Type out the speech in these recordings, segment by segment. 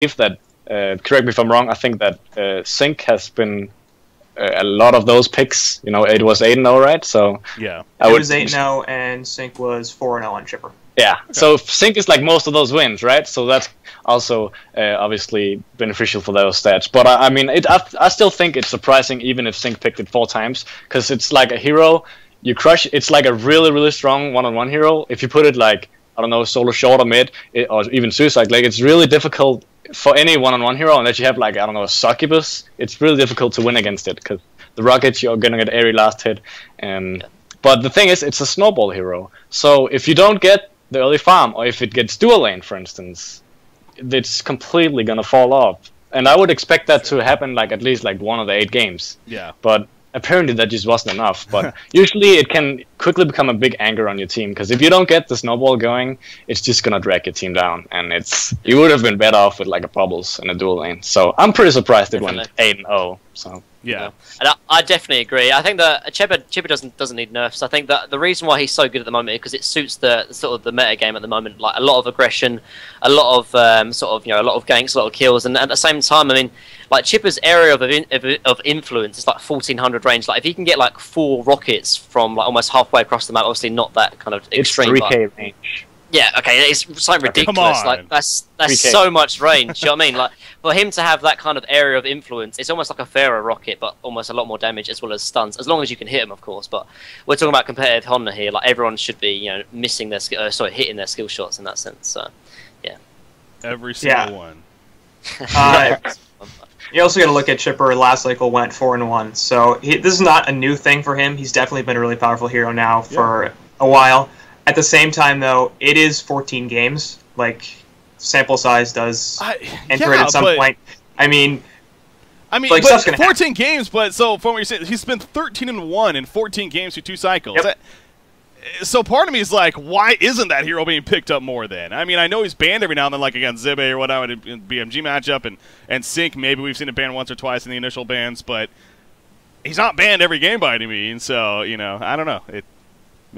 that, correct me if I'm wrong, I think that Sync has been a lot of those picks. You know, it was 8-0, right? So yeah, it was 8-0, and Sync was 4-0 on Chipper. Yeah, okay. So Sync is like most of those wins, right? So that's also obviously beneficial for those stats. But I mean, I still think it's surprising even if Sync picked it 4 times, because it's like a hero you crush. It's like a really, really strong one-on-one hero. If you put it like, I don't know, solo short or mid, or even suicide, like it's really difficult for any one-on-one hero unless you have like, I don't know, a succubus. It's really difficult to win against it because the rockets, you're gonna get every last hit. But the thing is, it's a snowball hero. So if you don't get the early farm, or if it gets dual lane, for instance, it's completely gonna fall off. And I would expect that to happen like at least like 1 of the 8 games. Yeah. But apparently that just wasn't enough. But usually it can quickly become a big anger on your team, because if you don't get the snowball going, it's just gonna drag your team down, and you would have been better off with like a Bubbles and a dual lane. So I'm pretty surprised it went 8-0. So yeah, and I definitely agree. I think that Chipper doesn't need nerfs. I think that the reason why he's so good at the moment is because it suits the sort of the meta game at the moment. Like a lot of aggression, a lot of sort of, you know, a lot of ganks, a lot of kills, and at the same time, I mean, like Chipper's area of influence is like 1400 range. Like if he can get like 4 rockets from like almost halfway across the map, obviously not that kind of extreme. It's 3k range. Yeah, okay, it's something ridiculous. Like that's 3K. so much range. You know what I mean? Like for him to have that kind of area of influence, it's almost like a fairer rocket, but almost a lot more damage as well as stuns, as long as you can hit him, of course. But we're talking about competitive Honda here. Like everyone should be, you know, missing their hitting their skill shots in that sense. So, yeah, every single one. You also got to look at Chipper. Last cycle went 4-1, so this is not a new thing for him. He's definitely been a really powerful hero now for a while. At the same time, though, it is 14 games. Like, sample size does enter it at some point. I mean, like, but 14 games, but so from what you're saying, he's been 13-1 in 14 games through 2 cycles. Yep. So part of me is like, why isn't that hero being picked up more then? I mean, I know he's banned every now and then, like against Zibe or whatever in BMG matchup, and Sync, maybe we've seen it banned once or twice in the initial bans, but he's not banned every game by any means, so, you know, I don't know.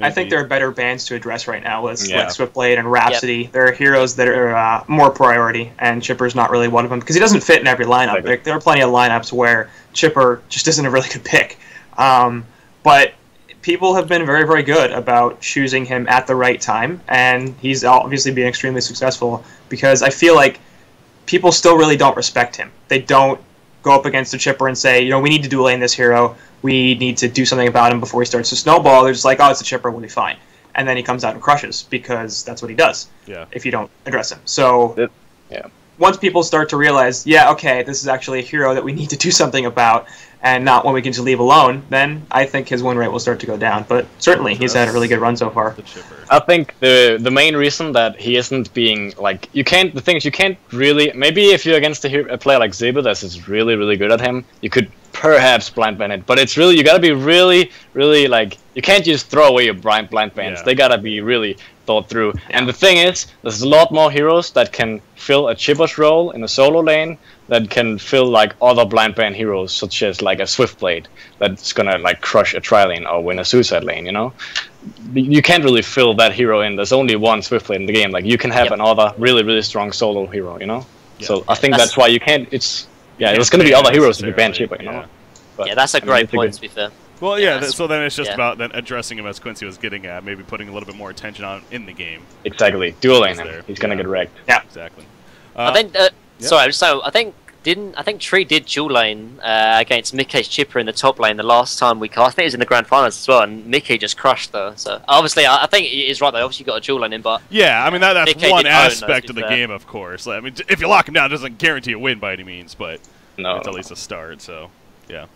I think there are better bans to address right now, like Swiftblade and Rhapsody. Yep. There are heroes that are more priority, and Chipper's not really one of them, because he doesn't fit in every lineup. There are plenty of lineups where Chipper just isn't a really good pick. But people have been very, very good about choosing him at the right time, and he's obviously been extremely successful, because I feel like people still really don't respect him. They don't go up against a Chipper and say, you know, we need to dual lane this hero. We need to do something about him before he starts to snowball. They're just like, oh, it's a Chipper, we'll be fine. And then he comes out and crushes, because that's what he does if you don't address him. So once people start to realize, yeah, okay, this is actually a hero that we need to do something about, and not one we can just leave alone, then I think his win rate will start to go down. But certainly, he's had a really good run so far. I think the main reason that he isn't being, like, the thing is, you can't really, maybe if you're against a player like Ziba that is really, really good at him, you could perhaps blind ban it, but it's really, you gotta be really, really, like, you can't just throw away your blind bans. They gotta be really thought through. And the thing is, there's a lot more heroes that can fill a Chipper's role in a solo lane that can fill like other blind ban heroes, such as like a Swiftblade that's gonna like crush a tri lane or win a suicide lane, you know? You can't really fill that hero in. There's only one Swiftblade in the game. Like, you can have another really, really strong solo hero, you know? So I think that's why you can't, there's gonna be other heroes if you ban Chipper, you know? But, that's a great point, to be fair. Well, so then it's just about then addressing him, as Quincy was getting at, maybe putting a little bit more attention on in the game. Exactly. Dual lane him. He's gonna get wrecked. Yeah. Exactly. I think, sorry, so I think Tree did dual lane against Mickey's Chipper in the top lane the last time we cast. I think it was in the grand finals as well, and Mickey just crushed though. So obviously, I think it is right though. Obviously, you got a dual lane in, but yeah, I mean that's Mickey one aspect of the game, of course. I mean, if you lock him down, it doesn't guarantee a win by any means, but it's at least a start. So yeah.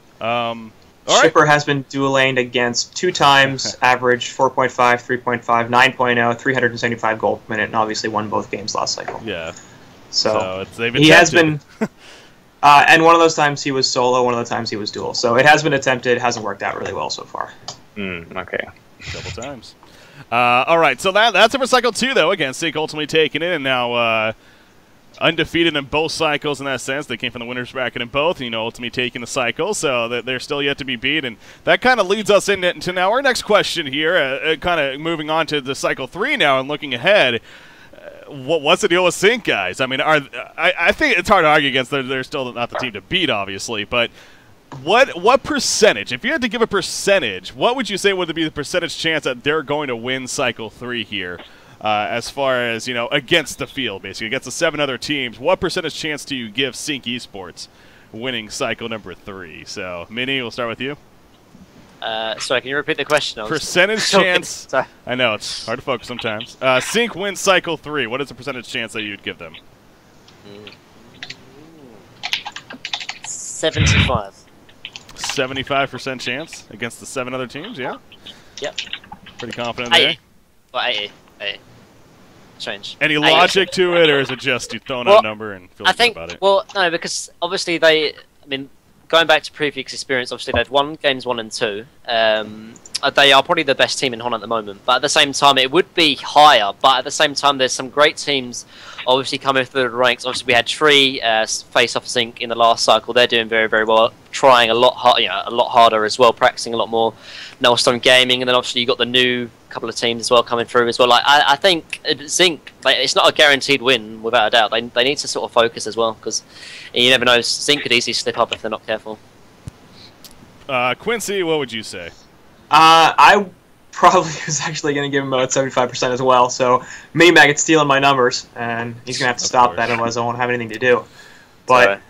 Chipper has been dual laned against 2 times, average 4.5, 3.5, 9.0, 375 gold per minute, and obviously won both games last cycle. Yeah. So he has been, and one of those times he was solo, one of the times he was dual. So it has been attempted, hasn't worked out really well so far. Okay. Couple times. All right, so that's it for cycle 2, though. Again, Sync ultimately taking it, and now undefeated in both cycles in that sense. They came from the winner's bracket in both, and, ultimately taking the cycle, so they're still yet to be beat. And that kind of leads us into now our next question here, kind of moving on to the cycle 3 now and looking ahead. what's the deal with Sync, guys? I mean, I think it's hard to argue against. They're still not the team to beat, obviously, but what percentage? If you had to give a percentage, what would you say would be the percentage chance that they're going to win Cycle 3 here? As far as, against the field, basically, against the 7 other teams, what percentage chance do you give Sync Esports winning Cycle number 3? So, Minnie, we'll start with you. Sorry, can you repeat the question? Percentage chance. I know, it's hard to focus sometimes. Sync wins Cycle 3. What is the percentage chance that you'd give them? 75. 75% chance against the 7 other teams, yeah? Yep. Pretty confident there? 80. Well, 80. Strange. Any logic to it, or is it just you throwing out a number and feeling good about it? Well, no, because obviously going back to previous experience, obviously they've won games 1 and 2. They are probably the best team in Hon at the moment, but at the same time it would be higher, but at the same time there's some great teams obviously coming through the ranks. Obviously we had Tree face off Sync in the last cycle. They're doing very, very well, trying a lot harder as well, practicing a lot more. Nullstone Gaming, and then obviously you got the new couple of teams as well coming through as well. Like I think Sync, it's not a guaranteed win without a doubt. They need to sort of focus as well, because you never know, Sync could easily slip up if they're not careful. Quincy, what would you say? I probably was actually going to give him about 75% as well. So Mag is stealing my numbers, and he's going to have to stop that, otherwise I won't have anything to do. But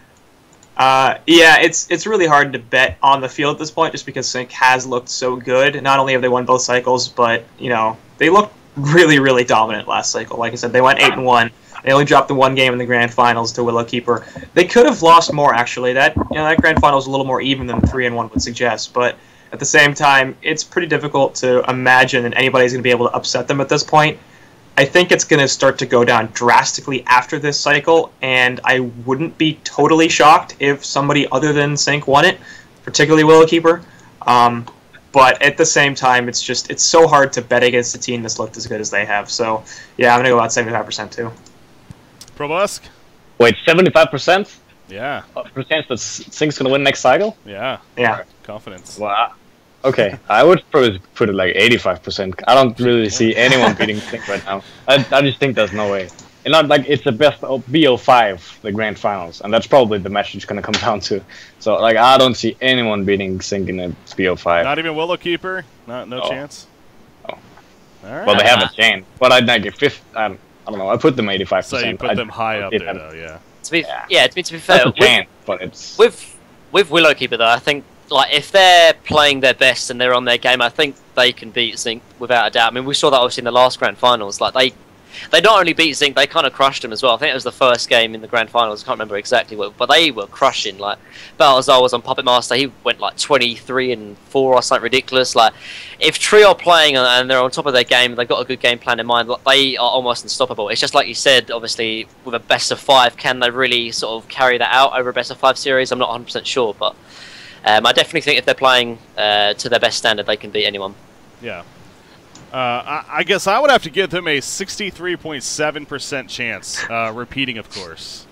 yeah, it's really hard to bet on the field at this point, just because Sync has looked so good. Not only have they won both cycles, but they looked really, really dominant last cycle. Like I said, they went 8-1. They only dropped the 1 game in the grand finals to Willowkeeper. They could have lost more, actually. That grand final is a little more even than 3-1 would suggest, but at the same time, it's pretty difficult to imagine that anybody's going to be able to upset them at this point. I think it's going to start to go down drastically after this cycle, and I wouldn't be totally shocked if somebody other than Sync won it, particularly Willowkeeper. But at the same time, it's so hard to bet against a team that's looked as good as they have. So, yeah, I'm going to go about 75% too. Probosk? Wait, 75%? Yeah. Percent that Sync's going to win next cycle? Yeah. Yeah. Confidence. Wow. Okay, I would probably put it like 85%. I don't really see anyone beating Sync right now. I just think there's no way. And not like it's the best of BO5, the grand finals, and that's probably the match it's gonna come down to. So like I don't see anyone beating Sync in a BO5. Not even Willowkeeper? No chance? Oh. All right. Well, they have a chance, but I'd like I don't know. I put them 85%. So you put them high up there, though, yeah. To be fair, that's a chance, but it's with Willowkeeper though, I think like if they're playing their best and they're on their game, I think they can beat Sync without a doubt. I mean, we saw that obviously in the last grand finals. Like they not only beat Sync, they kind of crushed them as well. I think it was the first game in the grand finals. I can't remember exactly what, but they were crushing. Like Balazar was on Puppet Master. He went like 23-4 or something ridiculous. Like if Trio are playing and they're on top of their game, they've got a good game plan in mind. Like, they are almost unstoppable. It's just like you said. Obviously, with a best of 5, can they really sort of carry that out over a best of 5 series? I'm not 100% sure, but I definitely think if they're playing to their best standard, they can beat anyone. Yeah. I guess I would have to give them a 63.7% chance, repeating, of course,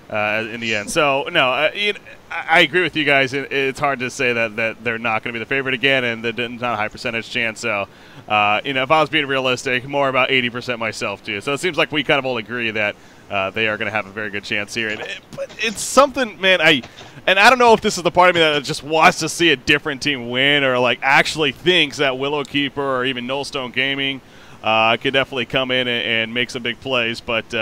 in the end. So, no, I agree with you guys. It's hard to say that they're not going to be the favorite again, and it's not a high percentage chance. So, if I was being realistic, more about 80% myself, too. So it seems like we kind of all agree that they are going to have a very good chance here. But it's something, man, and I don't know if this is the part of me that just wants to see a different team win or like actually thinks that Willowkeeper or even Nullstone Gaming could definitely come in and make some big plays. But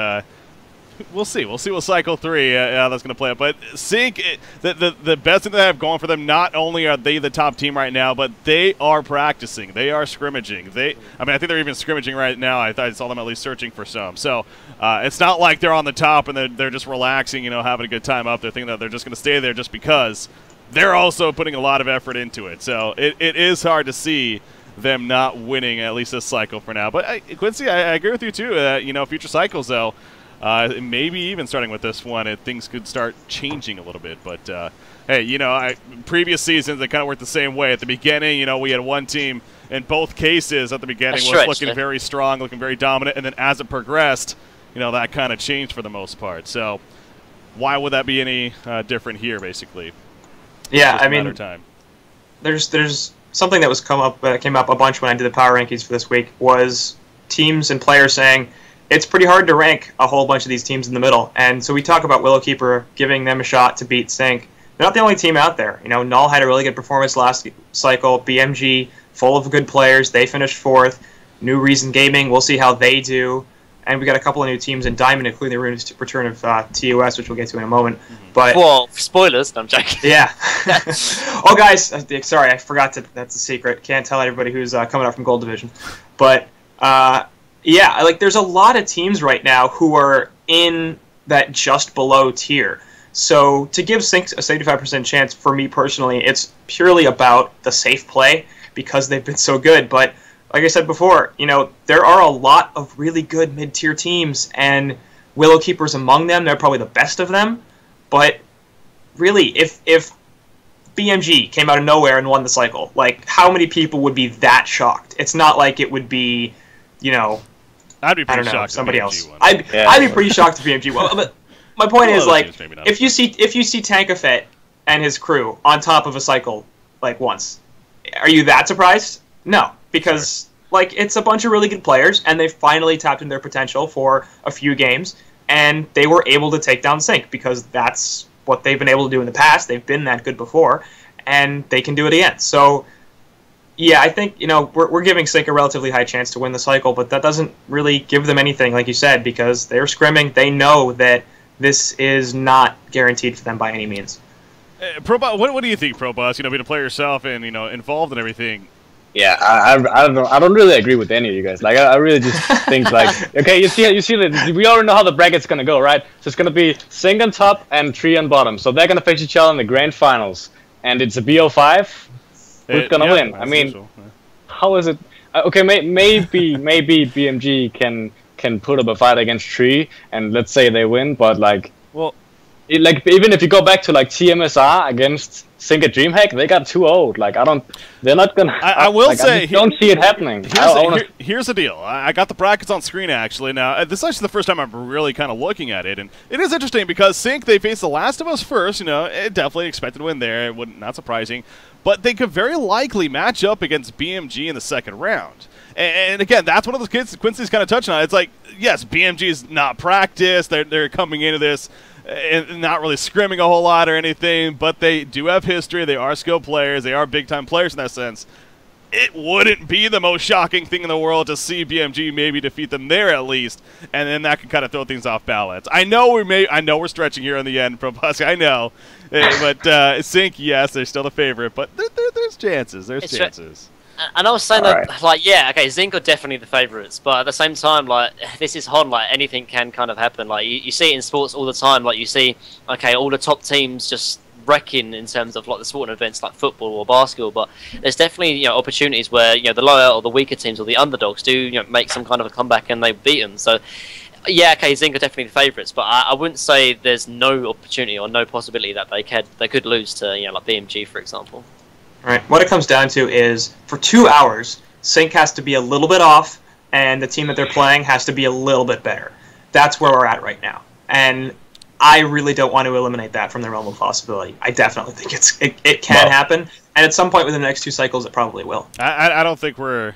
we'll see. We'll see what Cycle 3 how that's going to play out. But Sync, the best thing they have going for them, not only are they the top team right now, but they are practicing. They are scrimmaging. I think they're even scrimmaging right now. I saw them at least searching for some. So it's not like they're on the top and they're just relaxing, having a good time up there, thinking that they're just going to stay there just because. They're also putting a lot of effort into it. So it is hard to see them not winning at least this cycle for now. But Quincy, I agree with you too. Future cycles though. Maybe even starting with this one, things could start changing a little bit. But, hey, previous seasons, they kind of worked the same way. At the beginning, we had one team in both cases at the beginning was looking very strong, looking very dominant. And then as it progressed, that kind of changed for the most part. So why would that be any different here, basically? Yeah, I mean, there's something that came up a bunch when I did the power rankings for this week was teams and players saying, it's pretty hard to rank a whole bunch of these teams in the middle. And so we talk about Willowkeeper giving them a shot to beat Sync. They're not the only team out there. Null had a really good performance last cycle. BMG, full of good players. They finished 4th. New Reason Gaming, we'll see how they do. And we got a couple of new teams in Diamond, including the return of TOS, which we'll get to in a moment. But well, spoilers. No, I'm joking. Yeah. Oh, guys, sorry, I forgot to. That's a secret. Can't tell everybody who's coming up from Gold Division. But yeah, there's a lot of teams right now who are in that just below tier. So to give Sync a 75% chance, for me personally, it's purely about the safe play because they've been so good. But like I said before, there are a lot of really good mid-tier teams, and Willowkeeper's among them. They're probably the best of them. But really, if BMG came out of nowhere and won the cycle, how many people would be that shocked? It's not like it would be, I'd be pretty shocked. Somebody else. I'd be pretty shocked if BMG won. But my point is, if you see Tankafet and his crew on top of a cycle once, are you that surprised? No. Because, it's a bunch of really good players, and they finally tapped into their potential for a few games, and they were able to take down Sync, because that's what they've been able to do in the past. They've been that good before, and they can do it again. So, yeah, I think, we're giving Sync a relatively high chance to win the cycle, but that doesn't really give them anything, like you said, because they're scrimming. They know that this is not guaranteed for them by any means. Probus, what do you think, Probus? Being a player yourself and, involved in everything. Yeah, I don't really agree with any of you guys. I really just think okay, you see that we already know how the bracket's gonna go, right? So it's gonna be Sync on top and Tree on bottom. So they're gonna face each other in the grand finals, and it's a BO5. Who's gonna win? I mean, how is it? Okay, maybe BMG can put up a fight against Tree, and let's say they win. But even if you go back to TMSR against Sync at DreamHack, they got too old. They're not gonna. I will say, I don't see it happening. Here's the deal. I got the brackets on screen actually. Now this is actually the first time I'm really kind of looking at it, and it is interesting because Sync, they faced The Last of Us first. It definitely expected to win there. It wouldn't, not surprising, but they could very likely match up against BMG in the second round. And again, that's one of those kids Quincy's kind of touching on. It's yes, BMG is not practiced. They're coming into this and not really scrimming a whole lot or anything, but they do have history. They are skilled players. They are big-time players in that sense. It wouldn't be the most shocking thing in the world to see BMG maybe defeat them there at least, and then that could kind of throw things off balance. I know we're stretching here in the end, Probus. I know, but Sync, yes, they're still the favorite, but there's chances. There's chances. And I was saying Zinc are definitely the favourites, but at the same time, this is Hon, anything can kind of happen. You see it in sports all the time. You see, all the top teams just wrecking in terms of the sporting events like football or basketball, but there's definitely opportunities where the lower or the weaker teams or the underdogs do make some kind of a comeback and they beat them. So yeah, Zinc are definitely the favourites, but I wouldn't say there's no opportunity or no possibility that they could lose to BMG, for example. Right. What it comes down to is, for 2 hours, Sync has to be a little bit off, and the team that they're playing has to be a little bit better. That's where we're at right now. And I really don't want to eliminate that from the realm of possibility. I definitely think it can happen, and at some point within the next 2 cycles, it probably will. I don't think we're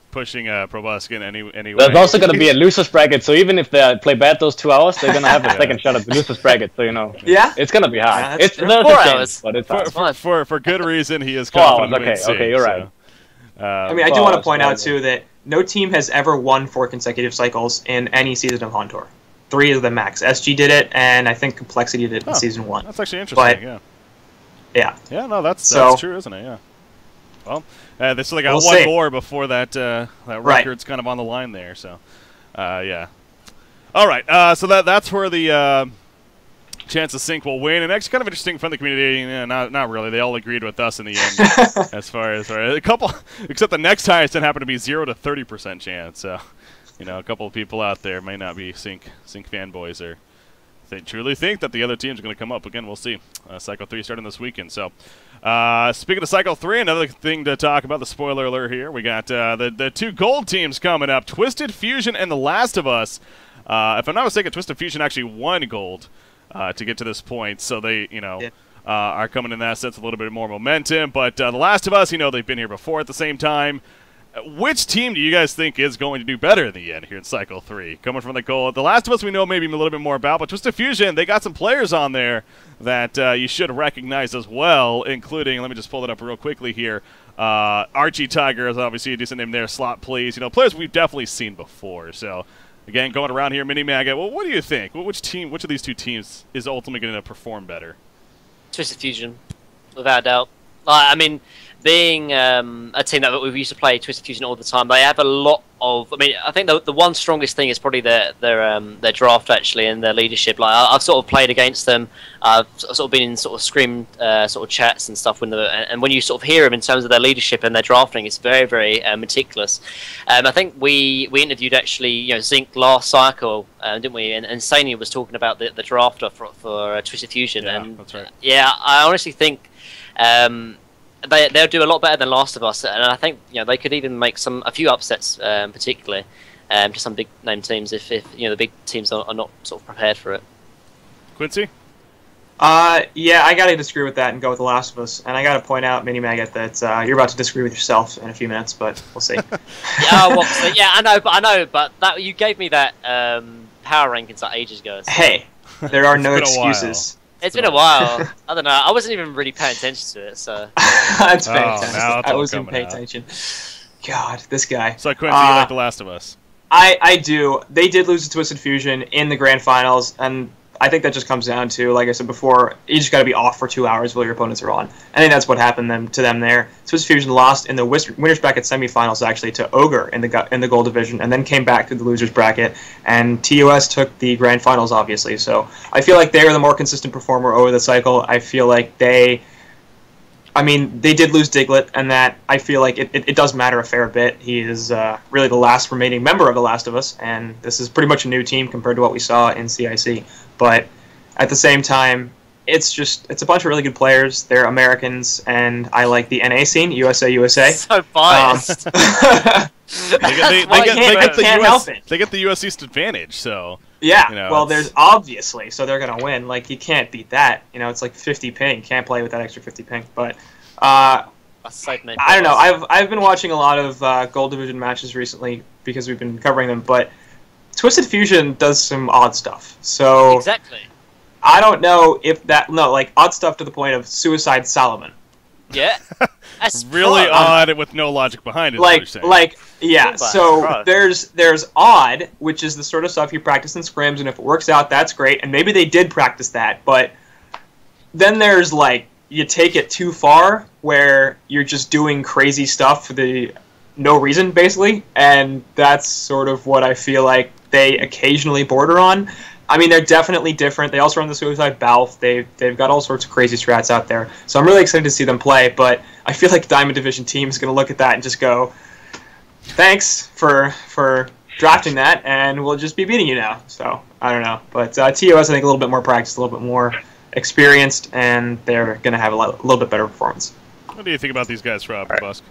pushing Probus in any way. There's also going to be a loser's bracket, so even if they play bad those 2 hours, they're going to have a second shot at the loser's bracket. So yeah, it's going to be hard. Yeah, there's a chance, but it's hard. For good reason. He is confident. Okay, you're right. I do want to point out too that no team has ever won 4 consecutive cycles in any season of Hon Tour. 3 of them max. SG did it, and I think Complexity did it in season 1. That's actually interesting. Yeah. No, that's true, isn't it? Yeah. Well, they still got one more before that record's kind of on the line there. So, yeah. All right. So that's where the chance of Sync will win. And actually, kind of interesting from the community. Not really. They all agreed with us in the end. as far as a couple, except the next highest it happened to be 0 to 30% chance. So, a couple of people out there may not be Sync fanboys or they truly think that the other teams are going to come up. Again, we'll see. Cycle 3 starting this weekend. So, speaking of Cycle 3, another thing to talk about, the spoiler alert here. We got the 2 gold teams coming up, Twisted Fusion and The Last of Us. If I'm not mistaken, Twisted Fusion actually won gold to get to this point. So they, are coming in that sense with a little bit more momentum. But The Last of Us, they've been here before at the same time. Which team do you guys think is going to do better in the end here in Cycle 3? Coming from the goal, The Last of Us we know maybe a little bit more about, but Twisted Fusion, they got some players on there that you should recognize as well, including, let me just pull it up real quickly here, Archie Tiger is obviously a decent name there, Slot Please, players we've definitely seen before. So, again, going around here, Mini Maggot, well, what do you think? Which of these two teams is ultimately going to perform better? Twisted Fusion, without a doubt. I mean, being a team that we used to play Twisted Fusion all the time, they have a lot of. I mean, I think the one strongest thing is probably their draft actually and their leadership. Like I've sort of played against them. I've sort of been in sort of scrim sort of chats and stuff and when you sort of hear them in terms of their leadership and their drafting, it's very very meticulous. I think we interviewed actually Zinc last cycle, didn't we? And Sania was talking about the drafter for Twisted Fusion. Yeah, and that's right. Yeah, I honestly think. They'll do a lot better than Last of Us, and I think they could even make a few upsets, particularly to some big name teams if the big teams are not sort of prepared for it. Quincy? Yeah, I gotta disagree with that and go with The Last of Us, and I gotta point out, Mini Maggot, that you're about to disagree with yourself in a few minutes, but we'll see. I know, but that you gave me that power rankings like ages ago. So. Hey, there are no excuses. It's been a while. I don't know. I wasn't even really paying attention to it, so. That's fantastic. I wasn't paying attention. God, this guy. So, Quincy, you like The Last of Us? I do. They did lose to Twisted Fusion in the grand finals, and I think that just comes down to, like I said before, you just got to be off for 2 hours while your opponents are on. I think that's what happened to them there. Twisted Fusion lost in the winners bracket semifinals actually to Ogre in the gold division, and then came back to the losers bracket. And TOS took the grand finals, obviously. So I feel like they were the more consistent performer over the cycle. I feel like they did lose Diglett, and that I feel like it does matter a fair bit. He is really the last remaining member of The Last of Us, and this is pretty much a new team compared to what we saw in CIC. But at the same time, it's a bunch of really good players. They're Americans, and I like the NA scene, USA. So biased. They get the US East advantage, so... Yeah, well, there's obviously, so they're going to win. Like, you can't beat that. It's like 50 ping. Can't play with that extra 50 ping. But, I don't know. I've been watching a lot of Gold Division matches recently because we've been covering them, but Twisted Fusion does some odd stuff. So exactly. I don't know if odd stuff to the point of Suicide Solomon. Yeah. That's really odd with no logic behind it. Yeah, so there's odd, which is the sort of stuff you practice in scrims, and if it works out, that's great, and maybe they did practice that, but then there's, you take it too far, where you're just doing crazy stuff for no reason, basically, and that's sort of what I feel like they occasionally border on. I mean, they're definitely different. They also run the Suicide Balf. They've got all sorts of crazy strats out there, so I'm really excited to see them play, but I feel like the Diamond Division team is going to look at that and just go, thanks for drafting that, and we'll just be beating you now. So, I don't know. But TOS, I think, a little bit more practice, a little bit more experienced, and they're going to have a little bit better performance. What do you think about these guys, Rob Busk?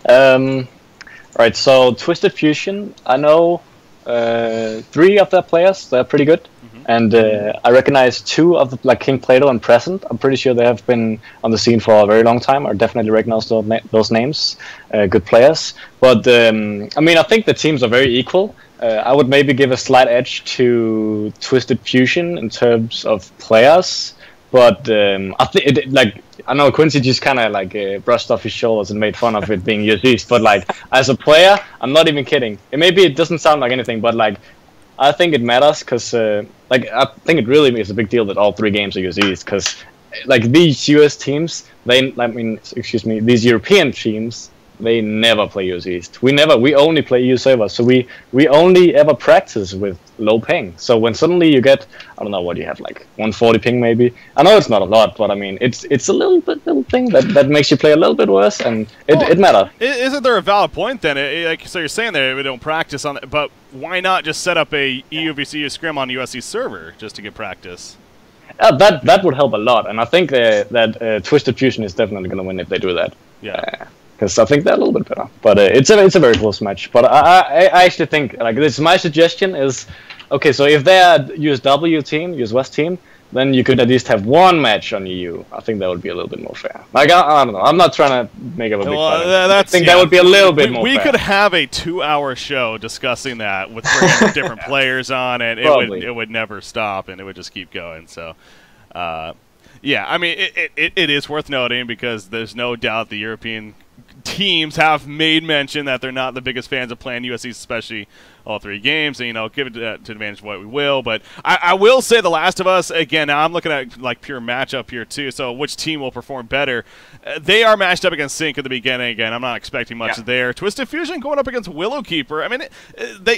Alright, so Twisted Fusion, I know 3 of their players, they're pretty good. And I recognize 2 of the, King Plato and Present. I'm pretty sure they have been on the scene for a very long time. I definitely recognize those names. Good players. But, I think the teams are very equal. I would maybe give a slight edge to Twisted Fusion in terms of players. But I know Quincy just kind of brushed off his shoulders and made fun of it being US East. But as a player, I'm not even kidding. Maybe it doesn't sound like anything, but I think it matters because, I think it really is a big deal that all 3 games are US East because, these US teams, these European teams, they never play US East. We only play US servers, so we only ever practice with low ping. So when suddenly you get, I don't know what you have, 140 ping maybe. I know it's not a lot, but it's a little thing that makes you play a little bit worse, and it matters. Isn't there a valid point then? So you're saying that we don't practice on it, but why not just set up a EUVCU scrim on USC server just to get practice? That would help a lot, and I think that Twisted Fusion is definitely going to win if they do that. Yeah. Because I think they're a little bit better, but it's a very close match. But I actually think this. My suggestion is, okay. So if they're USW team, US West team, then you could at least have one match on EU. I think that would be a little bit more fair. Like, I don't know. I'm not trying to make up a big fight. I think that would be a little bit more fair. We could have a 2-hour show discussing that with bringing different players on, and it would never stop, and it would just keep going. So, yeah, I mean, it is worth noting because there's no doubt the European teams have made mention that they're not the biggest fans of playing USCs, especially all 3 games, and give it to advantage what we will. But I will say The Last of Us, again, now I'm looking at like pure matchup here too, so which team will perform better. They are matched up against Sync at the beginning. Again, I'm not expecting much there. Twisted Fusion going up against Willowkeeper. I mean,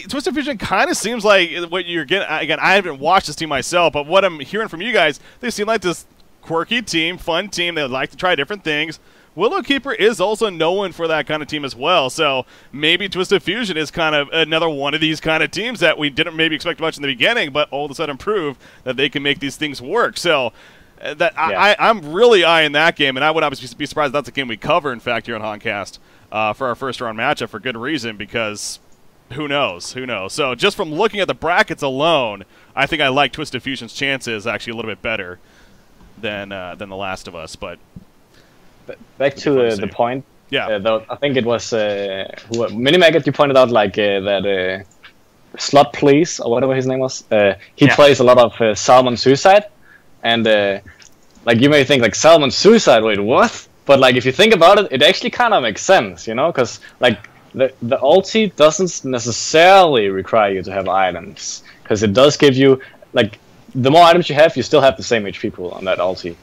Twisted Fusion kind of seems like what you're getting. Again, I haven't watched this team myself, but what I'm hearing from you guys, they seem like this quirky team, fun team. They would like to try different things. Willowkeeper is also known for that kind of team as well, so maybe Twisted Fusion is kind of another one of these kind of teams that we didn't maybe expect much in the beginning, but all of a sudden prove that they can make these things work. So I'm really eyeing that game, and I would obviously be surprised if that's a game we cover, in fact, here on Honcast for our first-round matchup for good reason, because who knows? Who knows? So just from looking at the brackets alone, I think I like Twisted Fusion's chances actually a little bit better than The Last of Us, but... Back to the point. Yeah. I think it was Minimaggot. You pointed out like that Slot Please or whatever his name was. He plays a lot of Salmon Suicide, and like you may think like Salmon Suicide. Wait, what? But like if you think about it, it actually kind of makes sense, because like the ulti doesn't necessarily require you to have items, because it does give you like the more items you have, you still have the same HP pool on that ulti.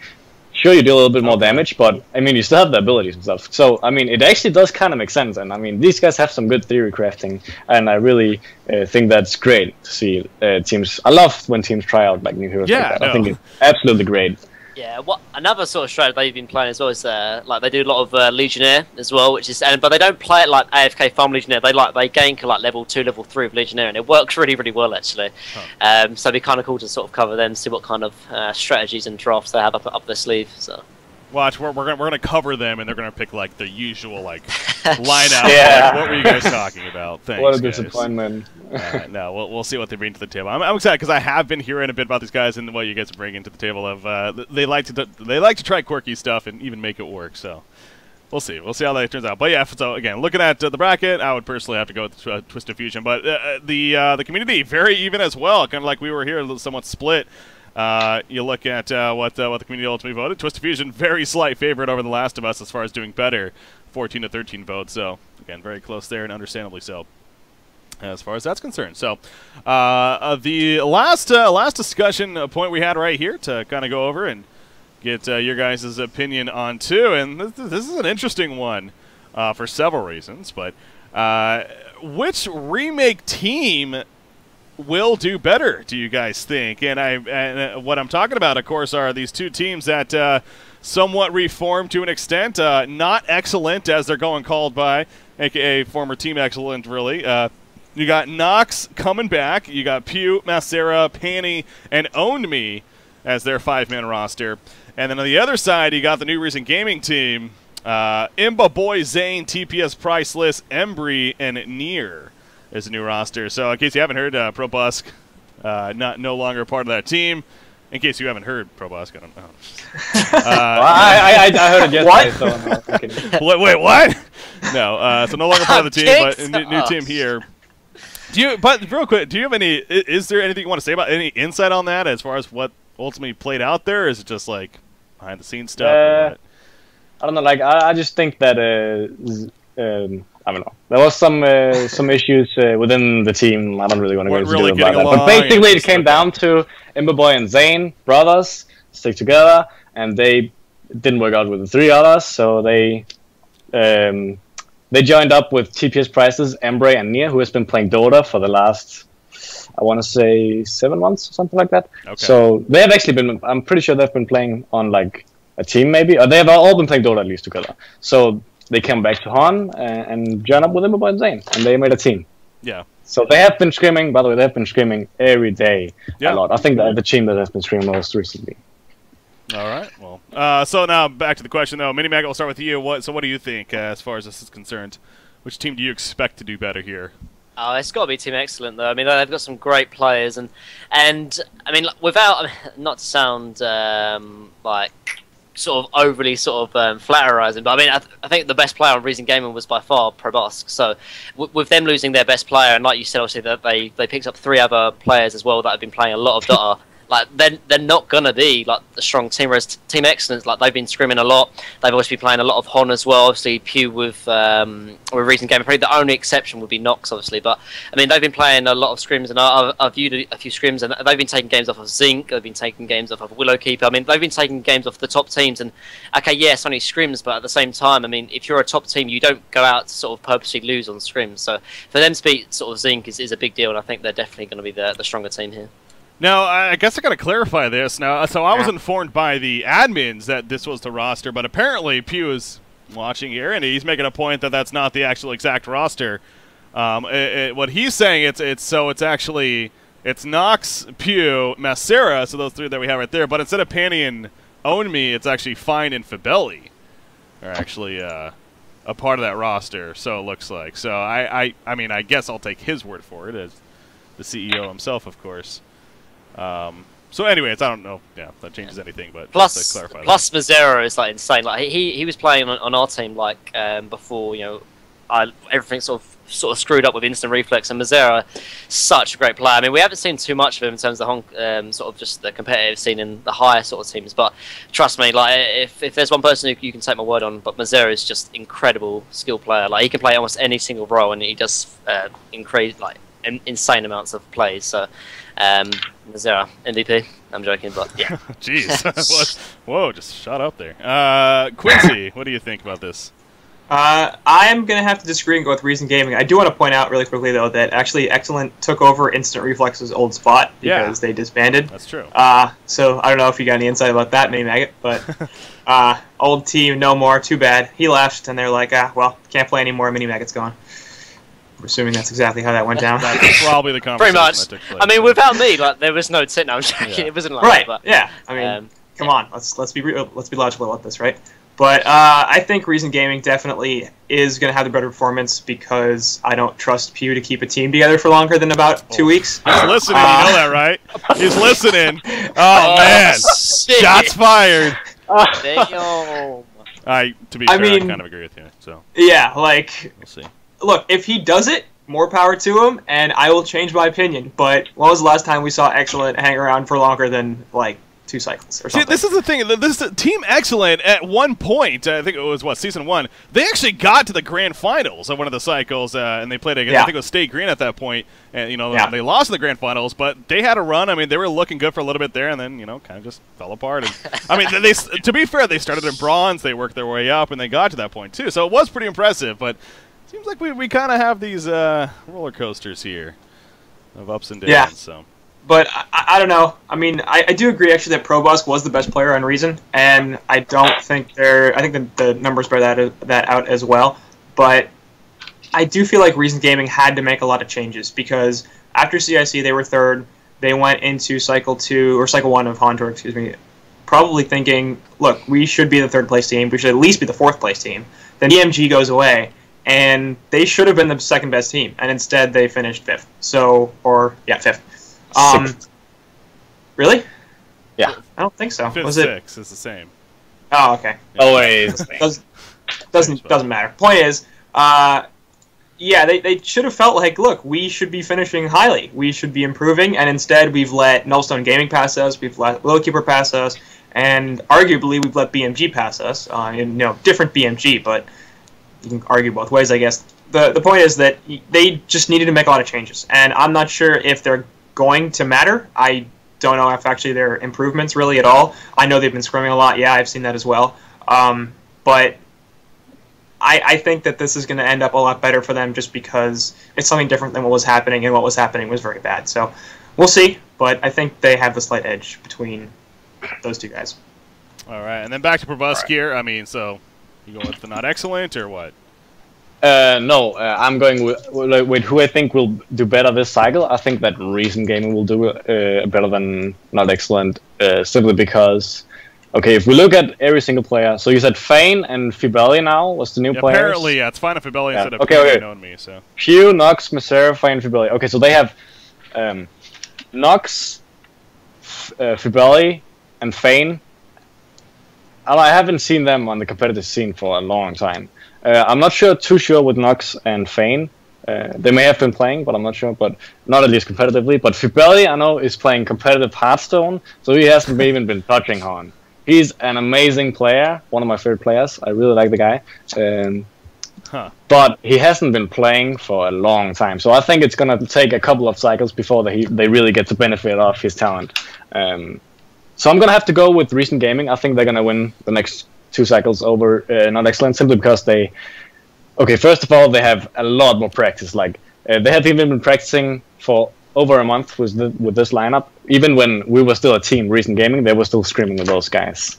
Sure, you do a little bit more damage, but, I mean, you still have the abilities and stuff. So, I mean, it actually does kind of make sense. And, I mean, these guys have some good theory crafting. And I really think that's great to see teams. I love when teams try out, like, new heroes like that. I think it's absolutely great. Yeah, another sort of strategy they've been playing as well is like they do a lot of Legionnaire as well, which is but they don't play it like AFK farm Legionnaire. They gank like level 2, level 3 of Legionnaire, and it works really, really well actually. So it'd be kind of cool to sort of cover them, see what kind of strategies and drafts they have up their sleeve. So. Watch, we're gonna cover them, and they're gonna pick like the usual like lineup. Yeah. Like, what were you guys talking about? Thanks, what a disappointment. No, we'll see what they bring to the table. I'm excited because I have been hearing a bit about these guys and what you guys are bringing to the table. Of they like to try quirky stuff and even make it work. So we'll see. We'll see how that turns out. But yeah, so again, looking at the bracket, I would personally have to go with Twisted Fusion. But the community very even as well. Kind of like we were here, somewhat split. You look at what the community ultimately voted. Twisted Fusion, very slight favorite over The Last of Us as far as doing better, 14 to 13 votes. So again, very close there, and understandably so, as far as that's concerned. So the last discussion point we had right here to kind of go over and get your guys' opinion on too, and this is an interesting one for several reasons. But which remake team will do better, do you guys think? And what I'm talking about, of course, are these two teams that somewhat reformed to an extent. Not excellent, as they're going called by, a.k.a. former Team Excellent, really. You got Nox coming back. You got Pew, Macera, Panny, and Owned Me as their 5-man roster. And then on the other side, you got the new recent gaming team, Imba Boy, Zane, TPS Priceless, Embry, and Nier is a new roster. So in case you haven't heard, ProBusk no longer a part of that team. In case you haven't heard, ProBusk, I don't know. I heard it yesterday. What? Wait, what? No, so no longer part of the team, but new team here. But real quick, do you have any? Is there anything you want to say about any insight on that as far as what ultimately played out there? Or is it just like behind the scenes stuff? I don't know. Like I just think that I don't know. There was some issues within the team. I don't really want to go into detail about that. But basically, it came down to Imberboy and Zane, brothers, stick together, and they didn't work out with the 3 others, so they joined up with TPS Prices, Embry, and Nier, who has been playing Dota for the last, I want to say, 7 months or something like that. Okay. So they have actually been. I'm pretty sure they've been playing on like a team, maybe, or they have all been playing Dota at least together. So they came back to Hon and joined up with Imberboy and Zane, and they made a team. Yeah. So they have been screaming. By the way, they have been screaming every day a lot. I think the team that has been screaming most recently. All right. Well, so now back to the question though. Minimag, I'll start with you. What do you think as far as this is concerned? Which team do you expect to do better here? Oh, it's got to be Team Excellent though. I mean, they've got some great players, and I mean, without not to sound like sort of overly sort of flatterizing, but I mean, I think the best player on Reason Gaming was by far Probosk. So with them losing their best player, and like you said, obviously that they picked up 3 other players as well that have been playing a lot of Dota. Like they're not gonna be like a strong team. Whereas Team Excellence, like they've been scrimming a lot. They've obviously been playing a lot of Hon as well. Obviously Pew with Reason Gaming. Probably the only exception would be Nox, obviously. But I mean they've been playing a lot of scrims, and I've viewed a few scrims, and they've been taking games off of Zinc. They've been taking games off of Willowkeeper. I mean they've been taking games off the top teams. And okay, yes, only scrims, but at the same time, I mean if you're a top team, you don't go out to sort of purposely lose on scrims. So for them to beat sort of Zinc is a big deal, and I think they're definitely going to be the stronger team here. Now, I guess I got to clarify this. Now, so I was informed by the admins that this was the roster, but apparently Pew is watching here, and he's making a point that that's not the actual exact roster. What he's saying, it's actually Nox, Pew, Masera, so those 3 that we have right there. But instead of Panny and Own Me, it's actually Fine and Fabelli are actually a part of that roster. So it looks like. So I mean, I guess I'll take his word for it as the CEO himself, of course. So anyways, I don't know. Yeah, if that changes anything, but plus just to clarify Mazzero is like insane. Like he was playing on our team like before, you know, everything sort of screwed up with instant reflex, and Mazzero, such a great player. I mean, we haven't seen too much of him in terms of the sort of just the competitive scene in the higher sort of teams. But trust me, like if there's one person who you can take my word on, but Mazzero is just incredible skill player. Like he can play almost any single role, and he does insane amounts of plays. So. Mazzera, MVP. I'm joking, but yeah. Jeez. Whoa, just shot up there. Quincy, what do you think about this? I'm going to have to disagree and go with Reason Gaming. I do want to point out really quickly, though, that actually Excellent took over Instant Reflex's old spot because they disbanded. That's true. So I don't know if you got any insight about that, Mini Maggot, but old team, no more, too bad. He left, and they're like, well, can't play anymore, Mini Maggot's gone. I'm assuming that's exactly how that went down. That's probably the conversation. Pretty much. That took place. I mean, without me, like there was no tip. No, I'm joking. Yeah. It wasn't like right. that. But, yeah. I mean, come on. Let's be logical about this, right? But I think Reason Gaming definitely is going to have the better performance because I don't trust Pew to keep a team together for longer than about 2 weeks. He's listening. You know that, right? He's listening. Oh man! Shit. Shots fired. Damn. To be fair, I kind of agree with you. So yeah, like we'll see. Look, if he does it, more power to him, and I will change my opinion. But when was the last time we saw Excellent hang around for longer than, like, 2 cycles or something? See, this is the thing. This Team Excellent, at one point, I think it was, Season 1, they actually got to the grand finals of one of the cycles, and they played against, I think it was State Green at that point, and, they lost in the grand finals, but they had a run. I mean, they were looking good for a little bit there, and then, kind of just fell apart. And, I mean, to be fair, they started in bronze, they worked their way up, and they got to that point, too. So it was pretty impressive, but seems like we kind of have these roller coasters here of ups and downs. Yeah. So. But I don't know. I mean, I do agree actually that Probosk was the best player on Reason, and I don't think I think the numbers bear that out as well. But I do feel like Reason Gaming had to make a lot of changes because after CIC they were 3rd. They went into Cycle 1 of Hontor, excuse me, probably thinking, look, we should be the 3rd place team. We should at least be the 4th place team. Then EMG goes away. And they should have been the 2nd best team, and instead they finished 5th. 5th. Really? Yeah. I don't think so. 5th, was it? 6th is the same. Oh, okay. Always. Doesn't matter. Point is, they should have felt like, look, we should be finishing highly. We should be improving, and instead we've let Nullstone Gaming pass us, we've let Willowkeeper pass us, and arguably we've let BMG pass us. Different BMG, but you can argue both ways, I guess. The point is that they just needed to make a lot of changes, and I'm not sure if they're going to matter. I don't know if actually they're improvements really at all. I know they've been scrimming a lot. Yeah, I've seen that as well. But I think that this is going to end up a lot better for them just because it's something different than what was happening, and what was happening was very bad. So we'll see, but I think they have the slight edge between those 2 guys. All right, and then back to Probosk here. I mean, so you go with the not excellent or what? No, I'm going with who I think will do better this cycle. I think that Reason Gaming will do better than not excellent, simply because Okay, if we look at every single player, so you said Fane and Fibeli now was the new players? Apparently, yeah, it's fine if Fibeli instead of okay. knowing me, so. Hugh, Nox, Misera, Fane, Fibeli. Okay, so they have Nox, Fibeli, and Fane. I haven't seen them on the competitive scene for a long time. I'm not too sure with Nox and Fane. They may have been playing, but I'm not sure. But not at least competitively. But Fibeli, I know, is playing competitive Hearthstone, so he hasn't even been touching Hon. He's an amazing player, one of my favorite players. I really like the guy. But he hasn't been playing for a long time. So I think it's going to take a couple of cycles before they really get the benefit of his talent. So I'm going to have to go with Recent Gaming. I think they're going to win the next 2 cycles over Not Excellent, simply because they... Okay, first of all, they have a lot more practice. Like, they have even been practicing for over a month with this lineup. Even when we were still a team, Recent Gaming, they were still screaming with those guys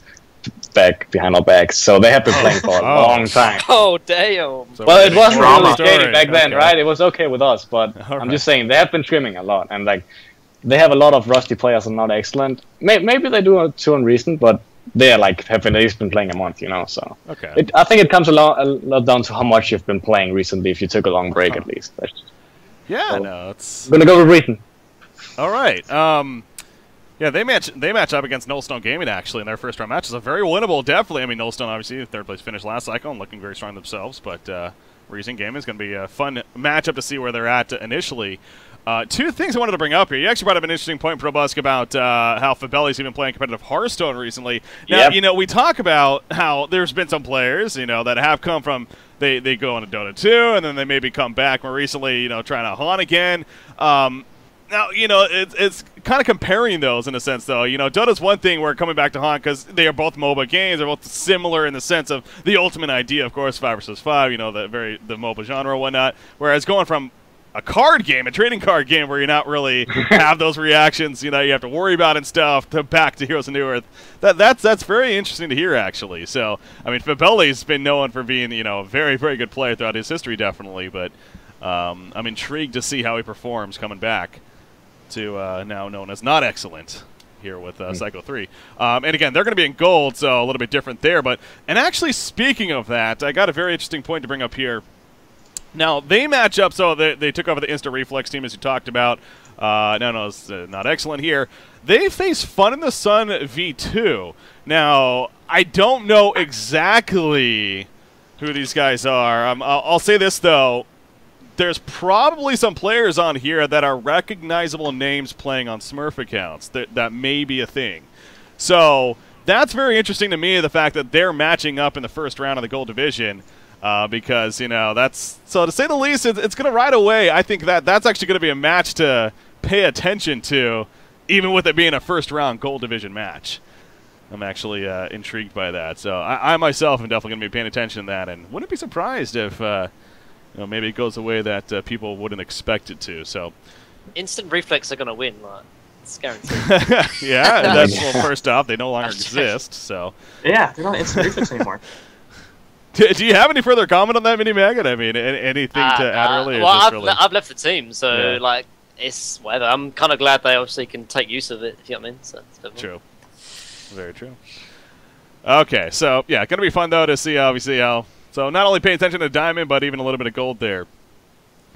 back behind our backs. So they have been playing for a long time. Oh, damn. So well, it wasn't really shady back then, right? It was okay with us, but I'm just saying, they have been screaming a lot. And, like, they have a lot of rusty players and Not Excellent. Maybe they do too on Recent, but they're like have at least been playing a month, you know. So I think it comes a lot down to how much you've been playing recently. If you took a long break, at least. Yeah, so, no, it's. I'm gonna go with Recent. All right. Yeah, they match up against Nullstone Gaming actually in their first round match. It's a very winnable, definitely. I mean, Nullstone obviously third place finished last cycle and looking very strong themselves, but Recent Gaming is going to be a fun matchup to see where they're at initially. 2 things I wanted to bring up here. You actually brought up an interesting point, Probusk, about how Fibeli's even playing competitive Hearthstone recently. Now, you know, we talk about how there's been some players, you know, that have come from, they go on to Dota 2, and then they maybe come back more recently, you know, trying to Hon again. Now, you know, it's kind of comparing those in a sense, though. You know, Dota's one thing where coming back to Hon, because they are both MOBA games, they're both similar in the sense of the ultimate idea, of course, 5 versus 5, you know, the MOBA genre and whatnot. Whereas going from a card game, a trading card game where you're not really have those reactions, you know, you have to worry about and stuff, to back to Heroes of New Earth. That's very interesting to hear, actually. So, I mean, Fibeli's been known for being, you know, a very, very good player throughout his history, definitely. But I'm intrigued to see how he performs coming back to now known as Not Excellent here with Psycho 3. And again, they're going to be in gold, so a little bit different there. And actually, speaking of that, I got a very interesting point to bring up here. Now, they match up, so they took over the Instant Reflex team, as you talked about. No, it's Not Excellent here. They face Fun in the Sun V2. Now, I don't know exactly who these guys are. I'll say this, though. There's probably some players on here that are recognizable names playing on Smurf accounts. That may be a thing. So, that's very interesting to me, the fact that they're matching up in the first round of the Gold Division. Because, you know, that's... So, to say the least, it's going to ride away. I think that's actually going to be a match to pay attention to, even with it being a first-round Gold Division match. I'm actually intrigued by that. So, I myself am definitely going to be paying attention to that, and wouldn't be surprised if, you know, maybe it goes a way that people wouldn't expect it to. So, Instant Reflex are going to win, like, it's guaranteed. Yeah, and that's, well, first off, they no longer exist, so... Yeah, they're not Instant Reflex anymore. Do you have any further comment on that, Mini Maggot? I mean, anything to add really? Well, I've left the team, so like it's whatever. I'm kind of glad they obviously can take use of it. If you know what I mean. So it's true. Very true. Okay, so yeah, gonna be fun though to see obviously how. So not only pay attention to Diamond, but even a little bit of gold there.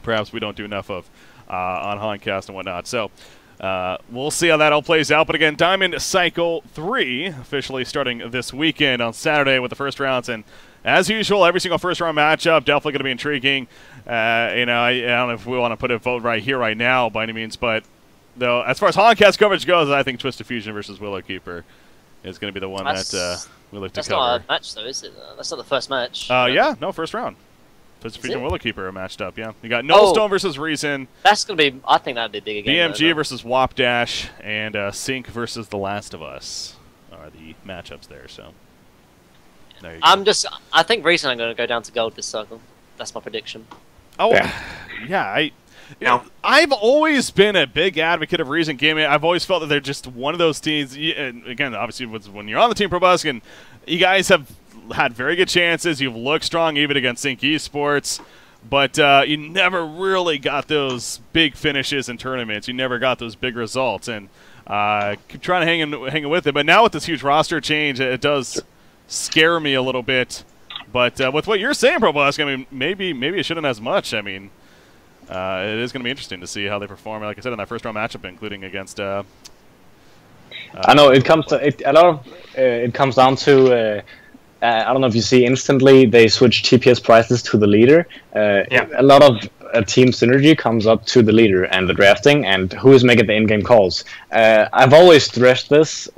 Perhaps we don't do enough of on Honcast and whatnot. So. We'll see how that all plays out. But again, Diamond Cycle 3 officially starting this weekend on Saturday with the first rounds. And as usual, every single first-round matchup definitely going to be intriguing. You know, I don't know if we want to put a vote right here, right now, by any means. But though, as far as Honcast coverage goes, I think Twisted Fusion versus Willow Keeper is going to be the one that we look to cover. That's not a match, though, is it? That's not the first match. Yeah, no, first round. Twisted Fusion and Willow Keeper are matched up, yeah. You got Nullstone versus Reason. That's going to be, I think that would be a big game. BMG versus Wop Dash, and Sync versus The Last of Us are the matchups there, so. There you go. I think Reason I'm going to go down to gold this cycle. That's my prediction. Oh, yeah, I've always been a big advocate of Reason Gaming. I've always felt that they're just one of those teams, and again, obviously, when you're on the team Probusk, and you guys have had very good chances. You've looked strong even against Sync Esports, but you never really got those big finishes in tournaments. You never got those big results. And Keep trying to hang with it, but now with this huge roster change, it does scare me a little bit. But with what you're saying, ProBusk, I mean, maybe it shouldn't as much. I mean, it is going to be interesting to see how they perform. Like I said, in that first round matchup, including against. I know it comes to it comes down to. I don't know if you see instantly they switch TPS prices to the leader. A lot of team synergy comes up to the leader and the drafting and who is making the in-game calls. I've always stressed this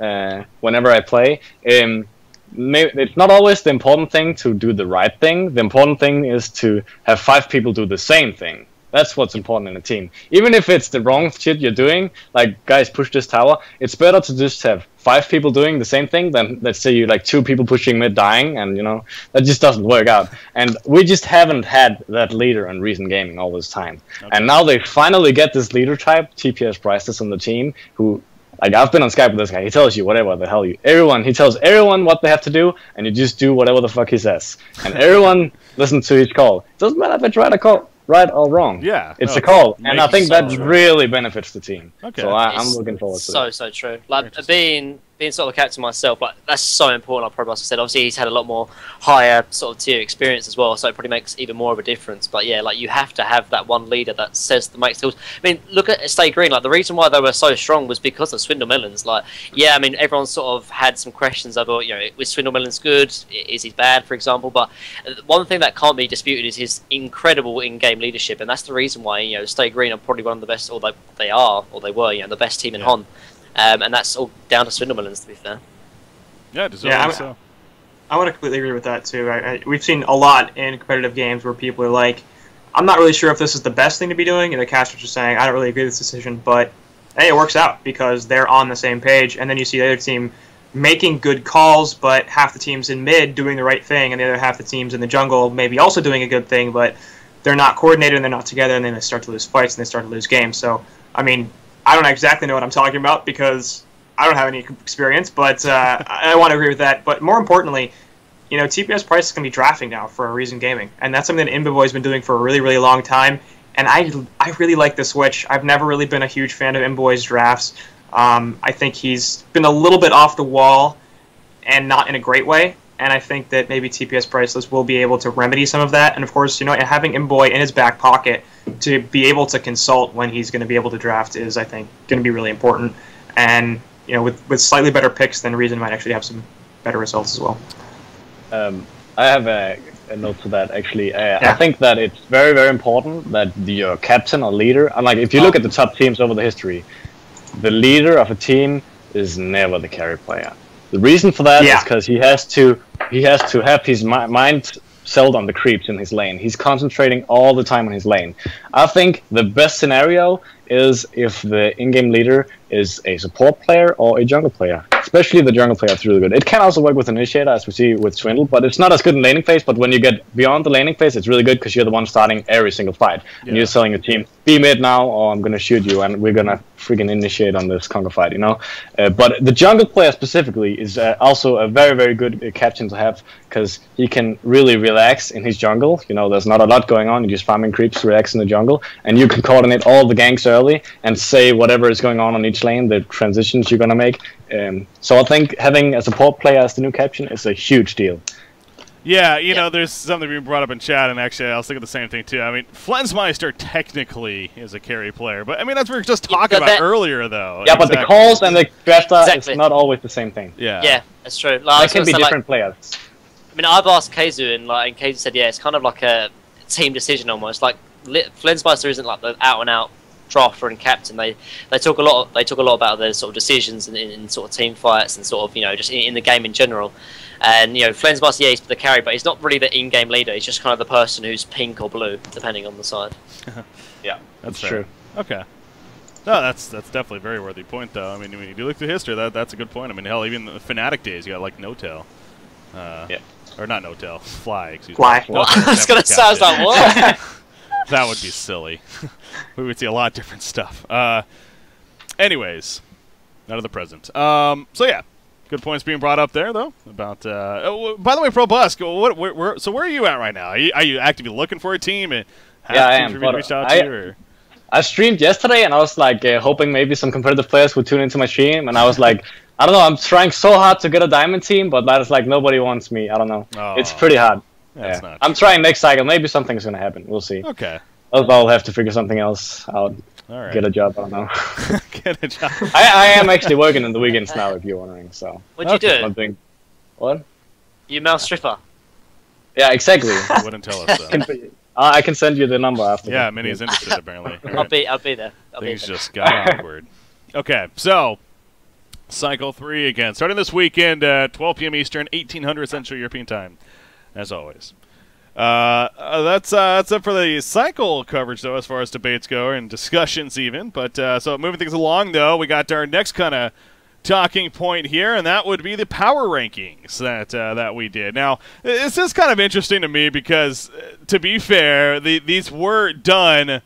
whenever I play. It's not always the important thing to do the right thing. The important thing is to have 5 people do the same thing. That's what's important in a team. Even if it's the wrong shit you're doing, like, guys, push this tower, it's better to just have 5 people doing the same thing than, let's say, you like 2 people pushing mid dying, and, you know, that just doesn't work out. And we just haven't had that leader in recent gaming all this time. Okay. And now they finally get this leader type, TPS Priceless, on the team, who, like, I've been on Skype with this guy, he tells you whatever the hell he tells everyone what they have to do, and you just do whatever the fuck he says. And everyone listens to his call. It doesn't matter if I try to call right or wrong. Yeah, it's a call, and I think that really benefits the team. Okay, so I'm looking forward to it. So true. Like being sort of a captain myself, like that's so important. Like ProBusk said, obviously he's had a lot more higher sort of tier experience as well, so it probably makes even more of a difference. But yeah, like you have to have that one leader that says the makes deals. I mean, look at Stay Green. Like the reason why they were so strong was because of Swindle Melons. Like, yeah, I mean, everyone sort of had some questions about, you know, was Swindle Melons good? Is he bad, for example? But one thing that can't be disputed is his incredible in-game leadership, and that's the reason why, you know, Stay Green are probably one of the best, or they were, you know, the best team in Hon. And that's all down to Swindle Melons, to be fair. Yeah, so. I would completely agree with that, too. We've seen a lot in competitive games where people are like, I'm not really sure if this is the best thing to be doing, and the casters are saying, I don't really agree with this decision, but hey, it works out because they're on the same page, and then you see the other team making good calls, but half the team's in mid doing the right thing, and the other half the team's in the jungle maybe also doing a good thing, but they're not coordinated and they're not together, and then they start to lose fights and they start to lose games. So, I mean, I don't exactly know what I'm talking about because I don't have any experience, but I want to agree with that. But more importantly, you know, TPS Price is going to be drafting now for a Reason Gaming, and that's something that Imboboy's been doing for a really, really long time, and I really like the switch. I've never really been a huge fan of Imboboy's drafts. I think he's been a little bit off the wall and not in a great way, and I think that maybe TPS Priceless will be able to remedy some of that. And of course, you know, having Imboboy in his back pocket to be able to consult when he's going to be able to draft is, I think, going to be really important. And, you know, with slightly better picks, then Reason might actually have some better results as well. I have a note to that, actually. I think that it's very, very important that your captain or leader, and like if you look at the top teams over the history, the leader of a team is never the carry player. The reason for that is because he has to have his mind settled on the creeps in his lane. He's concentrating all the time on his lane. I think the best scenario is if the in-game leader is a support player or a jungle player. Especially the jungle player is really good. It can also work with Initiator, as we see with Swindle, but it's not as good in laning phase. But when you get beyond the laning phase, it's really good because you're the one starting every single fight. Yeah. And you're telling your team, be mid now or I'm going to shoot you and we're going to freaking initiate on this conquer fight, you know? But the jungle player specifically is also a very, very good captain to have because he can really relax in his jungle. You know, there's not a lot going on. You're just farming creeps, relax in the jungle, and you can coordinate all the ganks early and say whatever is going on each lane, the transitions you're going to make. So I think having a support player as the new captain is a huge deal. Yeah, you know, there's something being brought up in chat, and actually I was thinking the same thing too. I mean, Flensmeister technically is a carry player, but I mean, that's what we were just talking about earlier, though. Yeah, but the calls and the drafter is not always the same thing. Yeah, that's true. Like, they can be different players. I mean, I've asked Keizu, and Keizu said, yeah, it's kind of like a team decision almost. Like, Flensmeister isn't like the out-and-out drafter and captain. They talk a lot. They talk a lot about their sort of decisions in sort of team fights and sort of, you know, just in the game in general. And, you know, Flensmeister, yeah, he's the carry, but he's not really the in-game leader. He's just kind of the person who's pink or blue, depending on the side. Yeah, that's true. Okay. No, that's definitely a very worthy point, though. I mean, when you do look through history, that's a good point. I mean, hell, even the Fnatic days, you got like No-Tail. Yeah. Or not No-Tail, Fly. Excuse me. Well, I was gonna say, I was like, what? That would be silly. We would see a lot of different stuff. Anyways, none of the present. So yeah, good points being brought up there, though. About. By the way, ProBusk, so where are you at right now? Are you actively looking for a team? And I am. Reached out to you, or? I streamed yesterday, and I was like hoping maybe some competitive players would tune into my stream, and I was like, I don't know, I'm trying so hard to get a diamond team, but that is like nobody wants me. I don't know. Oh, it's pretty hard. That's not I'm trying next cycle. Maybe something's gonna happen. We'll see. Okay. I'll have to figure something else out. All right. Get a job. I don't know. Get a job. I am actually working on the weekends now, if you're wondering. So. What'd you do? I'm doing... What? You mouse stripper. Yeah, exactly. You wouldn't tell us that. I can send you the number after. Yeah, Minnie's interested apparently. I'll be there. Things just got awkward. Okay, so Cycle 3 again, starting this weekend at 12 p.m. Eastern, 1800 Central European Time, as always. That's it for the cycle coverage, though, as far as debates go and discussions even. But so moving things along, though, we got our next kind of talking point here, and that would be the power rankings that we did. Now, this is kind of interesting to me because, to be fair, these were done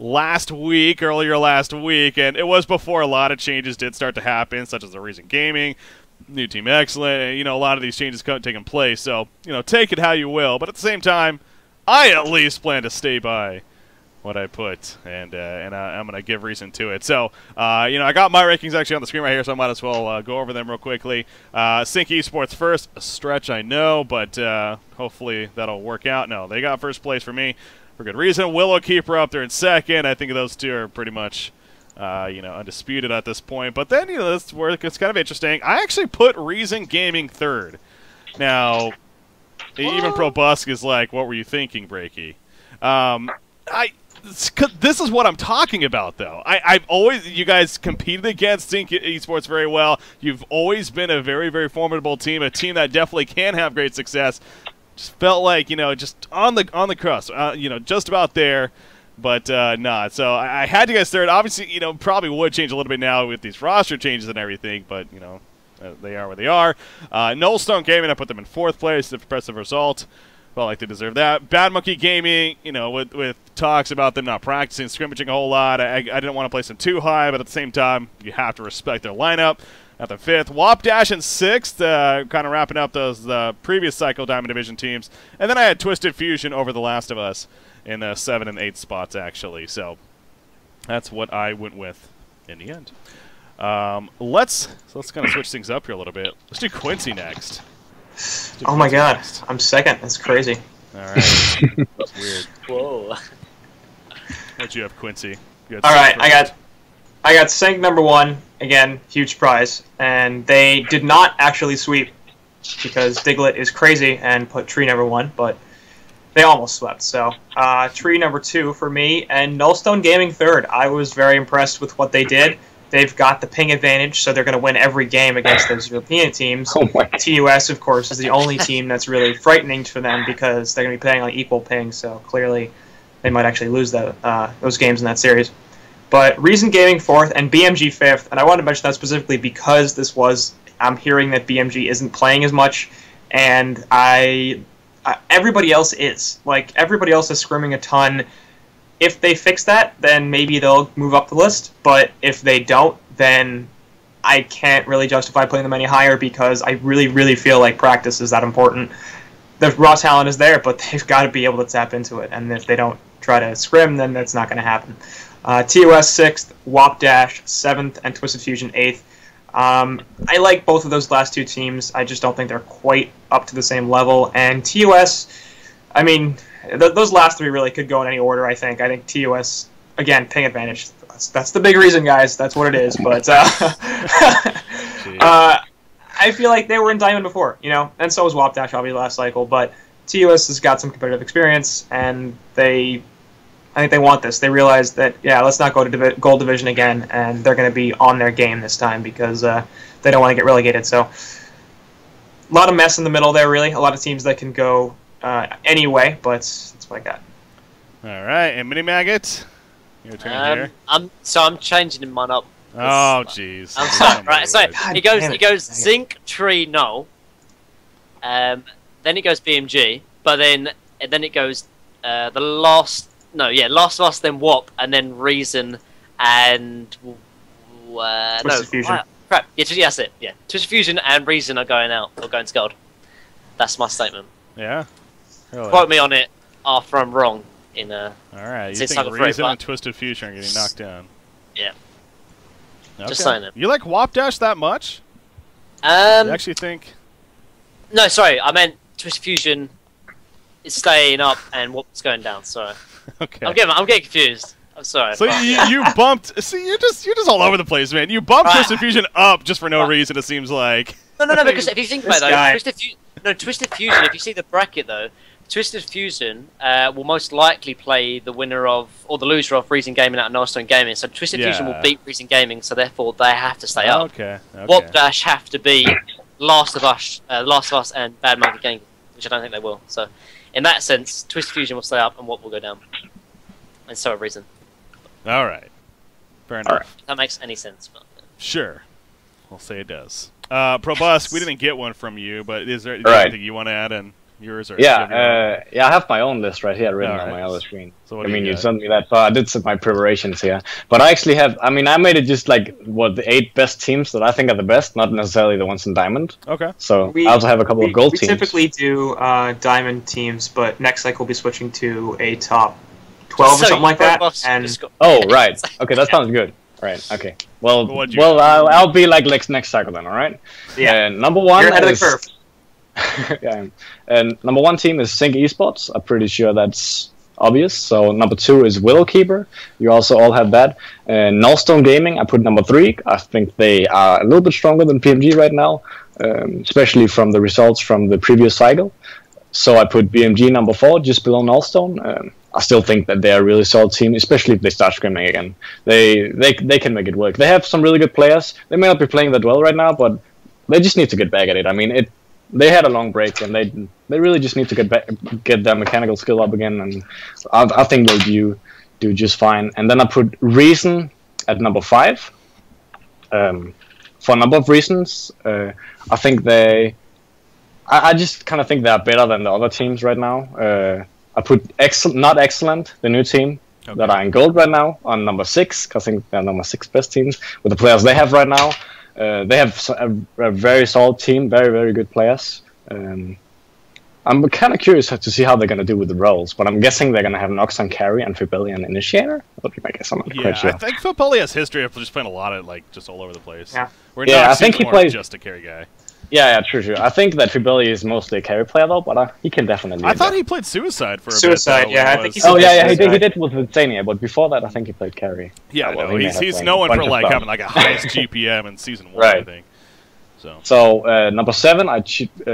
earlier last week, and it was before a lot of changes did start to happen, such as the recent gaming, new Team Excellent, a lot of these changes taking place. So, take it how you will. But at the same time, I at least plan to stay by what I put, and I'm going to give reason to it. So, I got my rankings actually on the screen right here, so I might as well go over them real quickly. Sync Esports first, a stretch I know, but hopefully that'll work out. No, they got first place for me for good reason. Willow Keeper up there in second. I think those two are pretty much undisputed at this point. But then, that's where it gets kind of interesting. I actually put Reason Gaming third. Now, even Pro Busk is like, what were you thinking, Breaky? This is what I'm talking about, though. You guys competed against Sync Esports very well. You've always been a very, very formidable team, a team that definitely can have great success. Just felt like, just on the crust, just about there. But not. So I had you guys third. Obviously, probably would change a little bit now with these roster changes and everything, but, they are where they are. Nullstone Gaming, I put them in fourth place. The impressive result. Felt like they deserve that. Bad Monkey Gaming, with talks about them not practicing, scrimmaging a whole lot. I didn't want to place them too high, but at the same time, you have to respect their lineup. At the fifth, Wop Dash in sixth, kind of wrapping up those previous Cycle Diamond Division teams. And then I had Twisted Fusion over The Last of Us in the 7 and 8 spots, actually. So that's what I went with in the end. Let's kind of switch things up here a little bit. Let's do Quincy next. Oh my god, I'm second. That's crazy. Alright. That's weird. Whoa. What'd you have, Quincy? Alright, I got Sync number 1. Again, huge prize. And they did not actually sweep because Diglett is crazy and put Tree number 1, but they almost swept. So, Tree number 2 for me, and Nullstone Gaming third. I was very impressed with what they did. They've got the ping advantage, so they're going to win every game against those European teams. TUS, of course, is the only team that's really frightening for them because they're going to be playing on equal ping, so clearly they might actually lose those games in that series. But Reason Gaming fourth and BMG fifth, and I wanted to mention that specifically because I'm hearing that BMG isn't playing as much, and everybody else is. Like, everybody else is scrimming a ton. If they fix that, then maybe they'll move up the list. But if they don't, then I can't really justify putting them any higher because I really, really feel like practice is that important. The raw talent is there, but they've got to be able to tap into it. And if they don't try to scrim, then that's not going to happen. TOS 6th, Wop Dash 7th, and Twisted Fusion 8th. I like both of those last two teams. I just don't think they're quite up to the same level. And TOS, I mean, those last three really could go in any order, I think. I think TOS, again, ping advantage. That's the big reason, guys. That's what it is. But I feel like they were in Diamond before, and so was Wop Dash, obviously, last cycle. But TOS has got some competitive experience, and I think they want this. They realize that, let's not go to Gold Division again, and they're going to be on their game this time because they don't want to get relegated. So a lot of mess in the middle there, really. A lot of teams that can go anyway, but that's what I got. All right, and Mini Maggot, your turn here. I'm changing mine up. Oh, jeez. I'm sorry. Right, so he goes Zinc, Tree, Null. Then it goes BMG, but then it goes Lost, then Wop, and then Reason, and Twisted Fusion. Crap. Yeah, that's it. Yeah, Twisted Fusion and Reason are going out or going to Gold. That's my statement. Yeah. Really? Quote me on it after I'm wrong. in All right, you think think Reason and Twisted Fusion are getting knocked down? Yeah. Okay. Just saying it. You like Wop Dash that much? You actually think? No, sorry, I meant Twisted Fusion is staying up and Wop's going down. Sorry. Okay. I'm getting confused. I'm sorry. So you bumped. See, you're just all over the place, man. You bumped Twisted Fusion up just for no reason. It seems like. No. Because if you think about it, Twisted Fusion. If you see the bracket though, Twisted Fusion will most likely play the winner of or the loser of Reason Gaming out of Milestone Gaming. So Twisted Fusion will beat Reason Gaming. So therefore they have to stay up. Okay. Wop Dash have to beat Last of Us, and Bad Monkey Gaming, which I don't think they will. So in that sense, Twisted Fusion will stay up and Wop will go down. And so Reason. All right. Fair enough. If that makes any sense. But, Sure. We'll say it does. Probusk, we didn't get one from you, but is there anything you want to add in yours? Or I have my own list right here written on my other screen. So you sent me that, so I did set my preparations here. But I actually have, I made it just like, the 8 best teams that I think are the best, not necessarily the ones in Diamond. Okay. So I also have a couple of gold teams. We typically do Diamond teams, but next cycle we'll be switching to a top 12 or something like that. And right. Okay, that sounds good. Right. Okay. Well, I'll be like next cycle then. All right. Yeah. And number one. You're ahead of the curve. Yeah. And number 1 team is Sync Esports. I'm pretty sure that's obvious. So number 2 is Willowkeeper. You also all have that. And Nullstone Gaming, I put number 3. I think they are a little bit stronger than PMG right now, especially from the results from the previous cycle. So I put BMG number 4, just below Nullstone. I still think that they're a really solid team, especially if they start scrimming again. They can make it work. They have some really good players. They may not be playing that well right now, but they just need to get back at it. They had a long break, and they really just need to get their mechanical skill up again, and I think they'll do just fine. And then I put Reason at number 5. For a number of reasons, I think I just kind of think they're better than the other teams right now. I put not excellent, the new team that are in gold right now, on number 6. I think they're number 6 best teams with the players they have right now. They have a very solid team, very, very good players. I'm kind of curious to see how they're going to do with the roles, but I'm guessing they're going to have Noxon Carry and Fibeli and Initiator. I guess I'm not quite sure. I think Fibeli has history of just playing a lot of just all over the place. Yeah, I think he plays just a carry guy. Yeah, true. I think that Fibeli is mostly a carry player though, but he can definitely. I thought he played Suicide for a bit. Suicide, yeah. I think he did with Zania, but before that, I think he played carry. Yeah, he's known for having a highest GPM in Season 1, right. I think. So number 7, I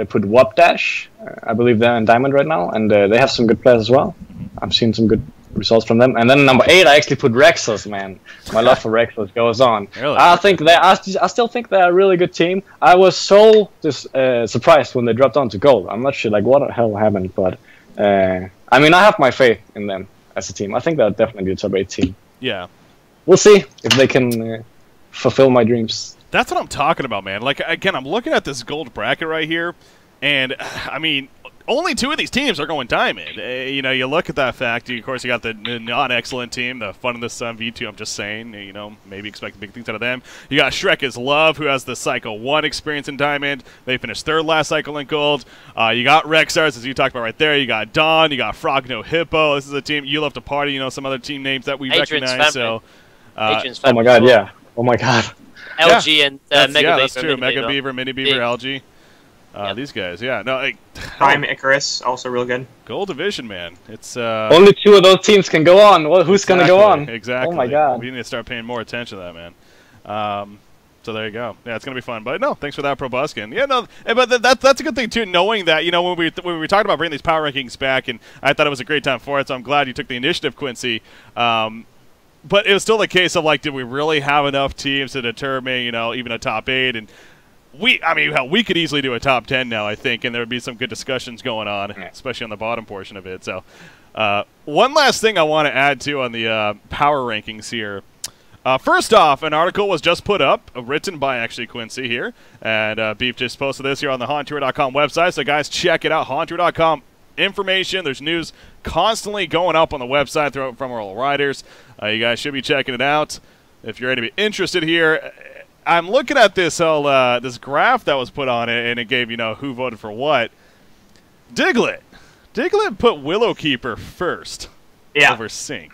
put Wop Dash. I believe they're in Diamond right now, and they have some good players as well. I've seen some good results from them. And then number 8, I actually put Rexos, man. My love for Rexos goes on. Really? I still think they're a really good team. I was so surprised when they dropped down to gold. I'm not sure what the hell happened, but I have my faith in them as a team. I think they'll definitely be a top 8 team. Yeah. We'll see if they can fulfill my dreams. That's what I'm talking about, man. Again, I'm looking at this gold bracket right here, and only 2 of these teams are going Diamond. You look at that fact. Of course, you got the non-excellent team, the Fun in the Sun V2. I'm just saying, maybe expect big things out of them. You got Shrek is Love, who has the Cycle 1 experience in Diamond. They finished 3rd last cycle in gold. You got Rexars, as you talked about right there. You got Dawn. You got Frog No Hippo. This is a team you love to party. Some other team names that we recognize. So, oh my god, yeah. Oh my god. LG and Mega Beaver. That's true. Mega Beaver, Mini Beaver, LG. These guys, Prime Icarus, also real good. Gold Division, man. It's only 2 of those teams can go on. Well, who's going to go on? Exactly. Oh my god. We need to start paying more attention to that, man. So there you go. Yeah, it's going to be fun. But no, thanks for that, Probuskin. Yeah, no, but that's a good thing too. Knowing that, when we were talking about bringing these power rankings back, and I thought it was a great time for it. So I'm glad you took the initiative, Quincy. But it was still the case of did we really have enough teams to determine, even a top 8? And we could easily do a top 10 now, I think, and there would be some good discussions going on, especially on the bottom portion of it. So, one last thing I want to add to on the power rankings here. First off, an article was just put up, written by actually Quincy here, and Beef just posted this here on the Hauntour.com website. So, guys, check it out, Hauntour.com. Information, there's news constantly going up on the website from our writers. You guys should be checking it out if you're ready to be interested here. I'm looking at this whole this graph that was put on it, and it gave who voted for what. Diglett put Willowkeeper first. over Sync.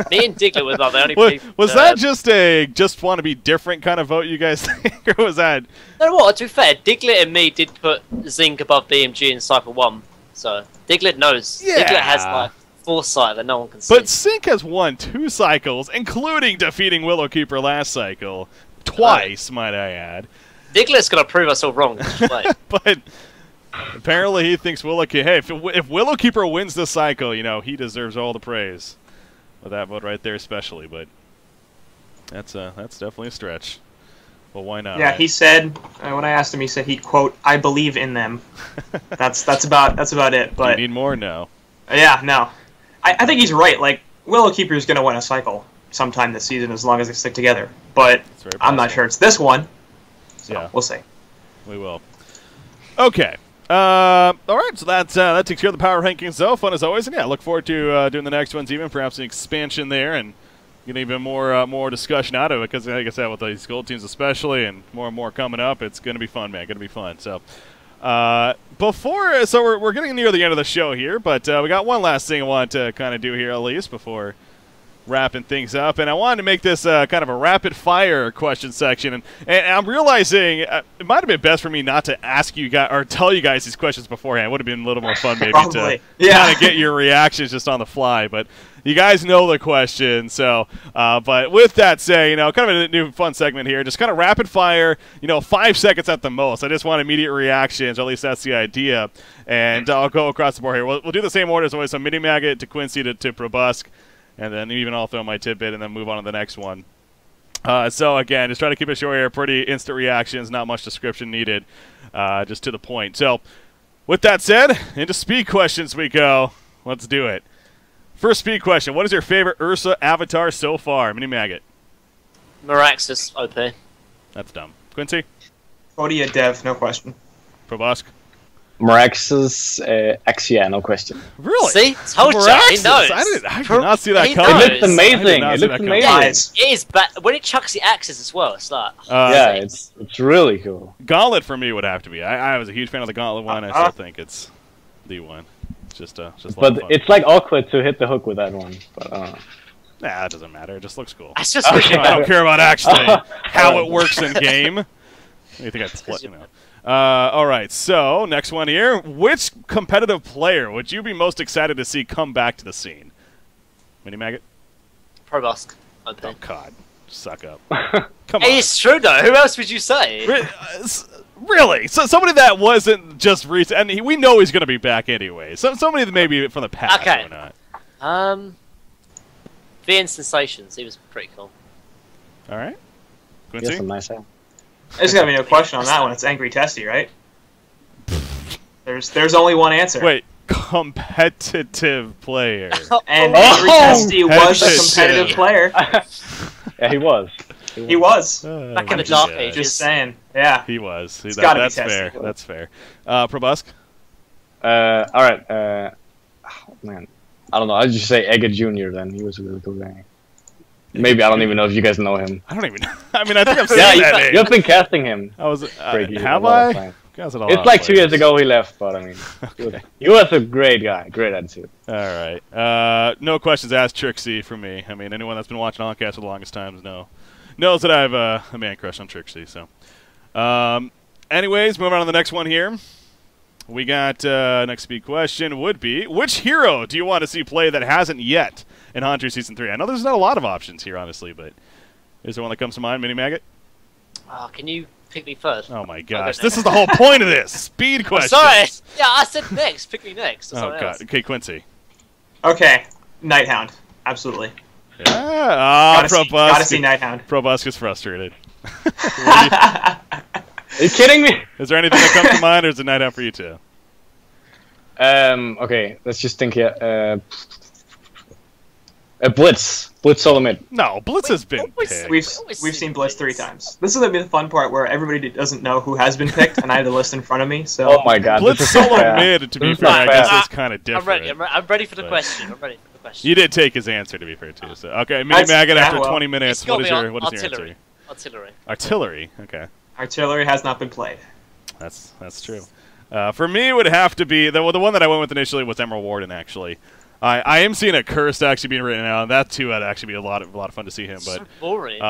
Me and Diglett were the only people. Was that just want to be different kind of vote, you guys think? Or was that... No, what? To be fair, Diglett and me did put Zinc above BMG in Cycle 1. So, Diglett knows. Yeah. Diglett has, like, foresight that no one can see. But Sync has won 2 cycles, including defeating Willowkeeper last cycle. Twice, might I add. Diglett's going to prove us all wrong. But apparently he thinks Willowkeeper... Hey, if Willowkeeper wins this cycle, you know, he deserves all the praise. With that vote right there especially, but that's definitely a stretch. Well, why not? Yeah, he said, when I asked him, he said he'd, quote, "I believe in them." That's about it. But do you need more? No. Yeah, no. I think he's right. Like, Willowkeeper is going to win a cycle sometime this season as long as they stick together. But I'm not sure it's this one. So yeah. We'll see. We will. Okay. All right, so that takes care of the power rankings, though. Fun as always, and yeah, look forward to doing the next ones, even perhaps an expansion there, and getting even more discussion out of it. Because, like I said, with these gold teams especially, and more coming up, it's going to be fun, man. Going to be fun. So, we're getting near the end of the show here, but we got one last thing I want to kind of do here, at least before wrapping things up, and I wanted to make this kind of a rapid-fire question section, and I'm realizing it might have been best for me not to ask you guys or tell you guys these questions beforehand. It would have been a little more fun maybe to kind of get your reactions just on the fly, but you guys know the question, so but with that said, you know, kind of a new fun segment here, just kind of rapid-fire, you know, 5 seconds at the most. I just want immediate reactions, or at least that's the idea, and I'll go across the board here. We'll do the same order as always, so Mini Maggot to Quincy to Probusk. And then even I'll throw my tidbit and then move on to the next one. So, again, just try to keep it short here. Pretty instant reactions, not much description needed, just to the point. So, with that said, into speed questions we go. Let's do it. First speed question. What is your favorite Ursa avatar so far? Mini Maggot. Miraxus, OP. That's dumb. Quincy? Odia Dev, no question. Probusk? Miraxus, Axia, no question. Really? See? Told you. He knows. I did not see that coming. It looks amazing. It looks amazing. Yeah, it is, but when it chucks the axes as well, it's like... yeah, it's really cool. Gauntlet for me would have to be. I was a huge fan of the Gauntlet one. I still think it's the one. It's just but it's like awkward to hit the hook with that one. But, nah, it doesn't matter. It just looks cool. It's just I don't care about actually how it works in game. You think I play, you know. All right, so next one here. Which competitive player would you be most excited to see come back to the scene? Mini Maggot? Probusk. Oh, God. Suck up. Come on. It's true, though. Who else would you say? Really? So somebody that wasn't just recent, and we know he's going to be back anyway. Somebody that maybe from the past or not. VN Sensations. He was pretty cool. All right. Quincy? Yes, a nice hair. There's gotta be no question on that one. It's Angry Testy, right? There's only one answer. Wait, competitive player. And Angry Testy was a competitive player. Yeah, he was. He was. Back in the dark ages. Just saying. Yeah. He was. That's fair. That's fair. Probusk? All right. Oh, man. I don't know. I'd just say Egga Jr. then. He was a really cool guy. Maybe I don't even know if you guys know him. I don't even know. I mean, I think I've seen that name. You've been casting him. Have I? It's like 2 years ago he left, but I mean, he was a great guy. Great attitude. All right. No questions asked, Trixie, for me. I mean, anyone that's been watching Honcast for the longest time knows that I have a man crush on Trixie. So, anyways, moving on to the next one here. We got next speed question would be, which hero do you want to see play that hasn't yet in Hunter Season 3? I know there's not a lot of options here, honestly, but is there one that comes to mind, Mini Maggot? Oh, can you pick me first? Oh my gosh, this is the whole point of this. Speed questions. Sorry. Yeah, I said next. Pick me next. Oh, God. Okay, Quincy. Okay, Nighthound. Absolutely. Yeah. Gotta see Nighthound. Probusk is frustrated. Are you kidding me? Is there anything that comes to mind, or is it Nighthound for you too? Okay, let's just think here. Blitz solo mid. No, Blitz has been picked. We've seen Blitz 3 times. This is gonna be the fun part where everybody doesn't know who has been picked, and I have the list in front of me. So. Oh my God! Blitz solo mid, to be fair, I guess is kind of different. I'm ready for the question. You did take his answer, to be fair too. So okay, Mini Maggot after 20 minutes. What is your answer? Artillery. Okay. Artillery has not been played. That's true. For me, it would have to be the one that I went with initially was Emerald Warden. Actually, I am seeing a curse actually being written out, and that too would actually be a lot of fun to see him. But so boring.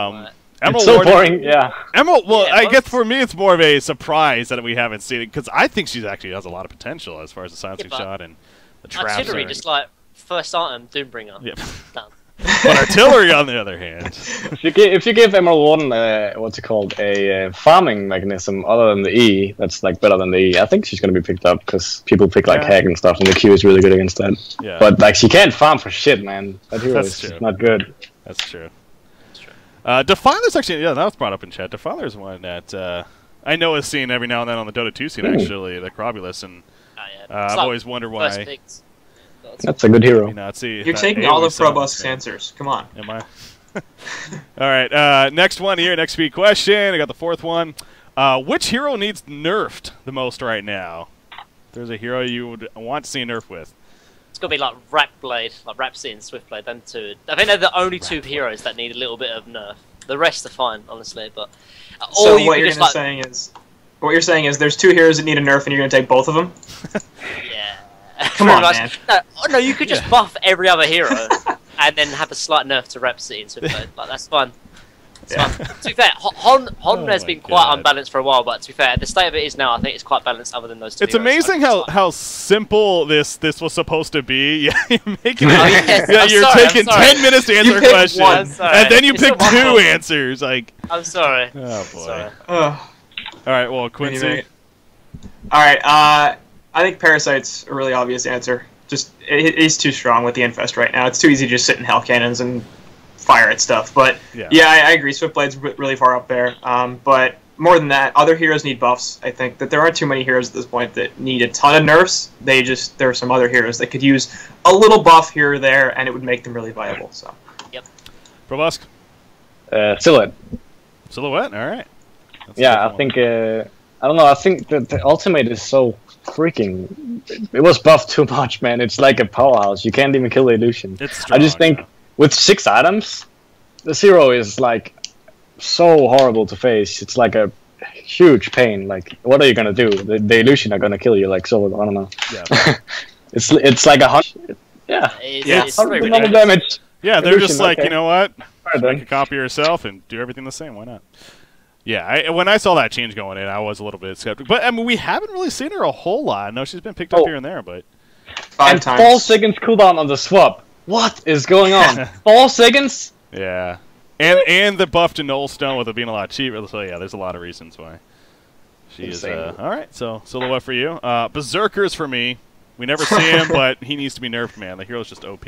It's so boring, yeah. Emerald, well, I guess for me it's more of a surprise that we haven't seen it, because I think she's actually has a lot of potential as far as the silencing shot and the traps. Artillery, just like first item, Doombringer. Yep. Done. But artillery, on the other hand, if you give Emerald Warden what's it called, a farming mechanism other than the E, that's like better than the E, I think she's gonna be picked up because people pick like Hag and stuff, and the Q is really good against that. Yeah. But like she can't farm for shit, man. That hero is just not good. That's true. Defiler's actually, that was brought up in chat. Defiler's one that I know is seen every now and then on the Dota 2 scene, actually, the Crobulus, and I've always wondered why. That's a good hero. You're taking all of Probusk's answers. Come on. Am I? All right, next one here, next speed question. I got the fourth one. Which hero needs nerfed the most right now? If there's a hero you would want to see a nerf with. It's got to be like Rapblade, like Rhapsody and Swiftblade, them two. I think they're the only two heroes that need a little bit of nerf. The rest are fine, honestly, but... So what you're saying is there's two heroes that need a nerf and you're going to take both of them? Yeah. Come on, man. No, you could just buff every other hero and then have a slight nerf to Rhapsody and Swiftblade. Like, that's fine. Fun. To be fair, Hon has been quite unbalanced for a while, but to be fair, the state of it is now, I think it's quite balanced other than those two. It's amazing how simple this was supposed to be. Yeah, you're making you're taking 10 minutes to answer a question, and then you pick two answers. Like, I'm sorry. Oh boy. Sorry. All right, well, Quincy. All right, I think Parasite's a really obvious answer. Just he's too strong with the Infest right now. It's too easy to just sit in Hell Cannons and fire at stuff. But yeah, I agree. Swiftblade's really far up there. But more than that, other heroes need buffs. I think that there aren't too many heroes at this point that need a ton of nerfs. There are some other heroes that could use a little buff here or there, and it would make them really viable. So. Yep. Probusk. Silhouette. Silhouette. All right. I think. I don't know. I think that the ultimate is so freaking. It was buffed too much, man. It's like a powerhouse. You can't even kill the illusion. It's strong, I just think. With 6 items, the zero is like so horrible to face. It's like a huge pain. Like, what are you gonna do? The illusion are gonna kill you. Like, so I don't know. Yeah. it's like 100. Yeah. It's 100 normal damage. Yeah, they're illusion, just like, you know what? Make a copy of yourself and do everything the same. Why not? Yeah, when I saw that change going in, I was a little bit skeptical. But I mean, we haven't really seen her a whole lot. I know she's been picked up here and there, but 5 times. 4 seconds cooldown on the swap. What is going on? 4 seconds? Yeah. And the buff to Nullstone with it being a lot cheaper. So, yeah, there's a lot of reasons why. She is, all right, so Silhouette for you. Berserkers for me. We never see him, but he needs to be nerfed, man. The hero's just OP.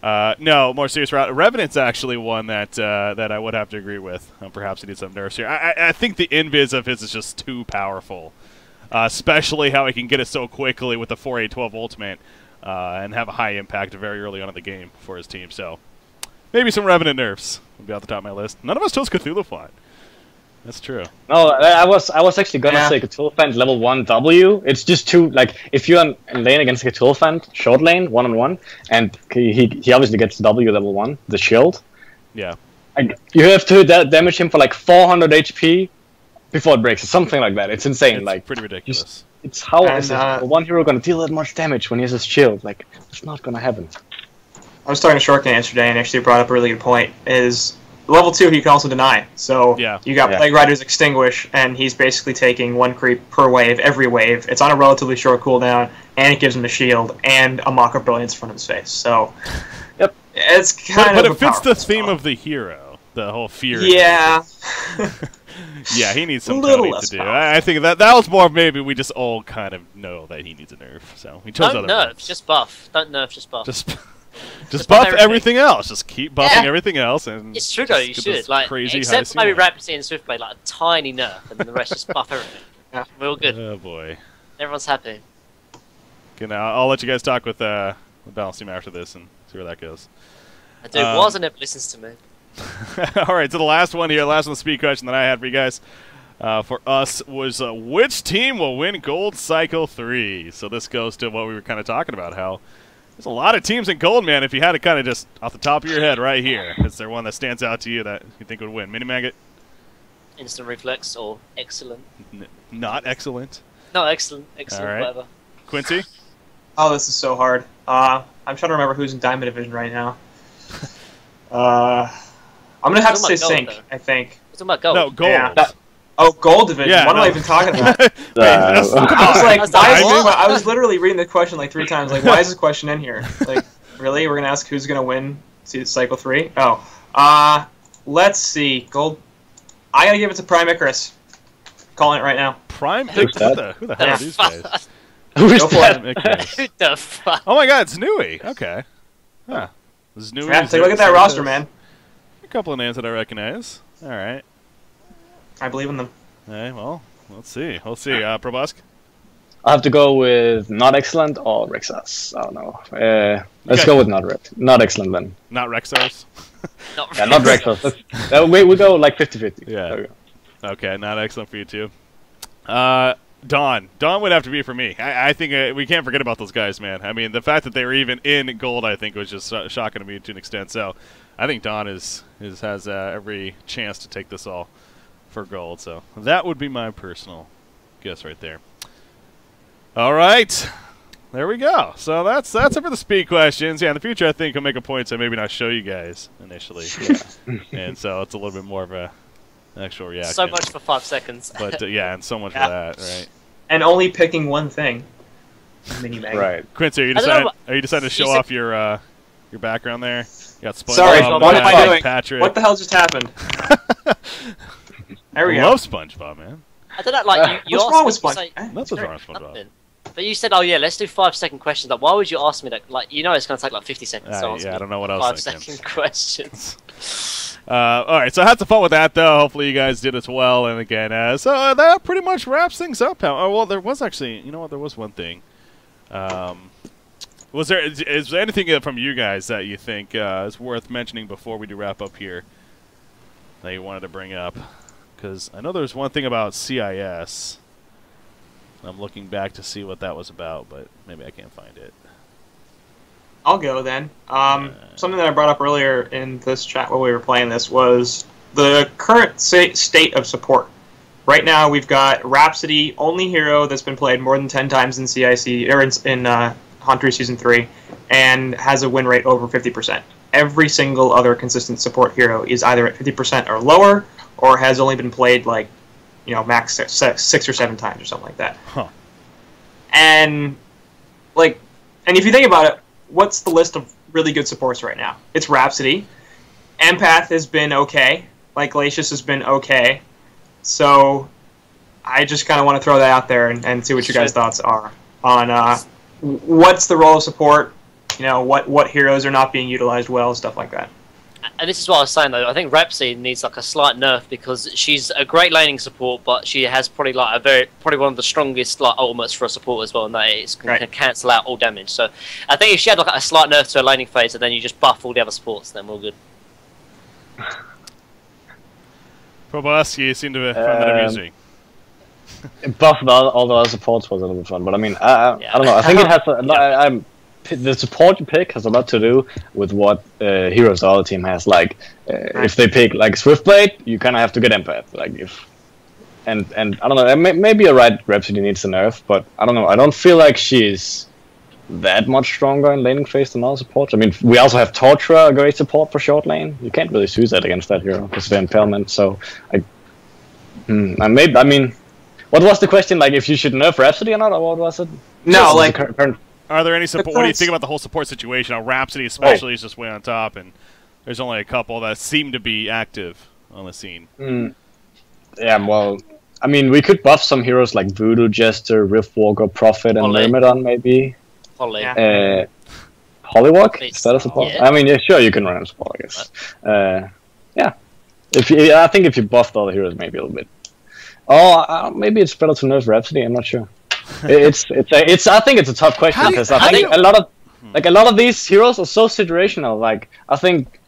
No, more serious route. Revenant's actually one that I would have to agree with. Perhaps he needs some nerfs here. I think the invis of his is just too powerful. Especially how he can get it so quickly with the 4-8-12 ultimate. And have a high impact very early on in the game for his team. So maybe some Revenant nerfs would be off the top of my list. None of us chose Cthulhu Font. That's true. No, I was actually gonna say Cthulhu Font level 1 W. It's just too, like, if you're in lane against Cthulhu Font, short lane, 1-on-1, and he obviously gets W level 1, the shield. Yeah. Like, you have to damage him for like 400 HP before it breaks, or something like that. It's insane. It's like, pretty ridiculous. It's how is one hero gonna deal that much damage when he has his shield? Like, it's not gonna happen. I was talking to Shortcan yesterday, and actually brought up a really good point. Is level 2 he can also deny. So you got Plague Rider's Extinguish, and he's basically taking 1 creep per wave, every wave. It's on a relatively short cooldown, and it gives him a shield and a Mock of Brilliance in front of his face. So, it's kind but of. But it fits the theme of the hero, the whole fear. Yeah. Yeah, he needs some coding to do. I think that was more maybe we just all kind of know that he needs a nerf. So we chose other nerf, nerfs. just buff. Don't nerf, just buff. Just buff everything else. Just keep buffing everything else. And it's true though, you should. Like, crazy except maybe Rhapsody and Swiftblade, like a tiny nerf, and then the rest just buff everything. Yeah. We're all good. Oh boy. Everyone's happy. Okay, now I'll let you guys talk with Balance Team after this and see where that goes. I do. Warzone never listens to me. All right, so the last one here, last one, the speed question that I had for you guys, for us was which team will win Gold Cycle 3? So this goes to what we were kind of talking about, how there's a lot of teams in Gold, man. If you had to kind of just off the top of your head right here, is there one that stands out to you that you think would win? Minimaggot? Instant Reflex or Excellent? Not Excellent. No, Excellent. Excellent, all right. whatever. Quincy? Oh, this is so hard. I'm trying to remember who's in Diamond Division right now. I'm gonna have to say Sync. Though. I think. It's about gold. No, gold. Yeah. Gold Division. Yeah, what am I even talking about? Wait, I was literally reading the question like 3 times. Like, why is this question in here? Like, really? We're gonna ask who's gonna win Cycle 3? Oh, let's see. Gold. I gotta give it to Prime Icarus. Calling it right now. Prime Icarus? Who the hell are these guys? Who's Go for that? Who the fuck? Oh my god, it's Nui. Okay. Huh. This is Nui. Yeah, take a look at that roster, man. A couple of names that I recognize. All right. I believe in them. Hey, well, let's see. Probusk? I have to go with not excellent or Rexas. I don't know. Let's go with not excellent then. Not Rexars? Not Yeah, not Rexas. We go like 50-50. Yeah. There we go. Okay, not excellent for you too. Dawn would have to be for me. I think we can't forget about those guys, man. I mean, the fact that they were even in gold, I think, was just shocking to me to an extent. So, I think Dawn has every chance to take this all for gold. So that would be my personal guess right there. All right, there we go. So that's it for the speed questions. Yeah, in the future, I think I'll make a point to maybe not show you guys initially, and so it's a little bit more of a actual reaction. So much for 5 seconds. But yeah, and so much for that, right? And only picking one thing. Mini Mag. Right. Quincy, are you deciding to show off your background there? You got SpongeBob. Sorry, what am I doing? Patrick. What the hell just happened? There we go. I love SpongeBob, man. I don't know, like, you what's asked wrong with me, SpongeBob? Nothing's wrong with SpongeBob. nothing. But you said, oh yeah, let's do 5-second questions. Like, why would you ask me that? Like, you know it's going to take like 50 seconds to answer yeah, I don't know what I was 5-second questions. All right, so I had some fun with that, though. Hopefully you guys did as well. And again, so that pretty much wraps things up. Oh, well, there was actually, you know what, there was one thing. Is there anything from you guys that you think is worth mentioning before we do wrap up here that you wanted to bring up? Because I know there's one thing about CIS. I'm looking back to see what that was about, but maybe I can't find it. I'll go then. Something that I brought up earlier in this chat while we were playing this was the current state of support. Right now, we've got Rhapsody, only hero that's been played more than 10 times in CIC or in Hunter Season 3, and has a win rate over 50%. Every single other consistent support hero is either at 50% or lower, or has only been played like, you know, max 6 or 7 times or something like that. Huh. And if you think about it, what's the list of really good supports right now? It's Rhapsody. Empath has been okay. Like Glacius has been okay. So I just kind of want to throw that out there and see what your guys' thoughts are on what's the role of support. You know, what heroes are not being utilized well, stuff like that. And this is what I was saying though. I think Rhapsody needs like a slight nerf because she's a great laning support, but she has probably like probably one of the strongest like ultimates for a support as well, and that is can cancel out all damage. So I think if she had like a slight nerf to her laning phase, and then you just buff all the other supports, then we're good. Proboski, you seem to find that amusing. Buff all the other supports was a little bit fun, but I mean, I don't know. I think it has the support you pick has a lot to do with what heroes the other team has. Like, if they pick like Swiftblade, you kind of have to get Empath. Like and I don't know. Maybe you're right. Rhapsody needs a nerf, but I don't know. I don't feel like she's that much stronger in laning phase than other supports. I mean, we also have Tortura, a great support for short lane. You can't really use that against that hero because of the impalement. So I mean, what was the question? Like, if you should nerf Rhapsody or not, or what was it? No, like current. Are there any support? What do you think about the whole support situation? Now, Rhapsody especially is just way on top, and there's only a couple that seem to be active on the scene. Yeah, well, I mean, we could buff some heroes like Voodoo, Jester, Riftwalker, Prophet, and Myrmidon, maybe. Holly. Hollywalk? Is that a support? Yeah. I mean, yeah, sure, you can run a support, I guess. Yeah. I think if you buff the other heroes, maybe a little bit. Oh, maybe it's better to nerf Rhapsody. I'm not sure. I think it's a tough question because I think a lot of these heroes are so situational. Like, I think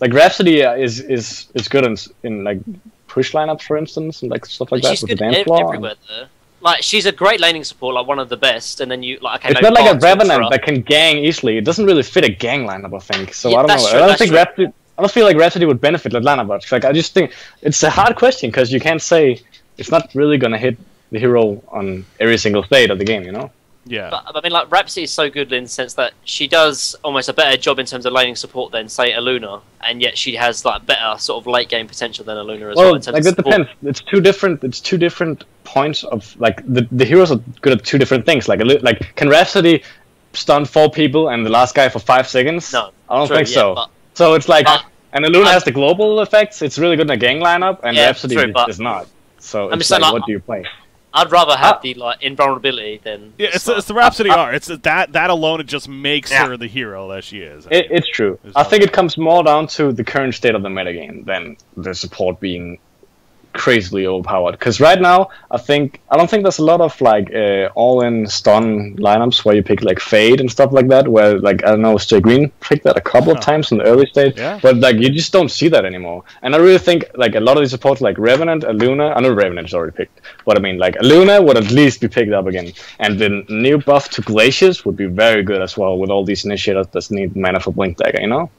like Rhapsody is good in like push lineups, for instance, and like stuff like that with the dance floor. Everywhere though. Like, she's a great laning support, like one of the best, and then you like. Okay, it's not like a Revenant that can gang easily. It doesn't really fit a gang lineup, I think. So I don't know. I don't think Rhapsody. I don't feel like Rhapsody would benefit Atlanta much. Like, I just think it's a hard question because you can't say it's not really gonna hit the hero on every single state of the game, you know? Yeah. But I mean, like, Rhapsody is so good in the sense that she does almost a better job in terms of laning support than, say, a Luna, and yet she has like better sort of late game potential than a Luna as well. In terms like of it support. depends. It's two different points of like the heroes are good at two different things. Like can Rhapsody stun 4 people and the last guy for 5 seconds? No, I don't true, think yeah, so. but- So it's like, but- and the Luna has the global effects. It's really good in a gang lineup, and Yeah, Rhapsody true, but- is not. So I'm it's just saying, like, like, what do you play? I'd rather have the like invulnerability than. Yeah, it's the Rhapsody R. It's that alone. It just makes her the hero that she is. It's true. I think it comes more down to the current state of the metagame than the support being crazily overpowered. Because right now, I don't think there's a lot of like all-in stun lineups where you pick like Fade and stuff like that. Where like I don't know, Stray Green picked that a couple of times in the early stage, but like you just don't see that anymore. And I really think like a lot of these supports like Revenant, a Luna. I know Revenant is already picked, but I mean like a Luna would at least be picked up again. And the new buff to Glaciers would be very good as well with all these initiators that need mana for Blink Dagger. You know,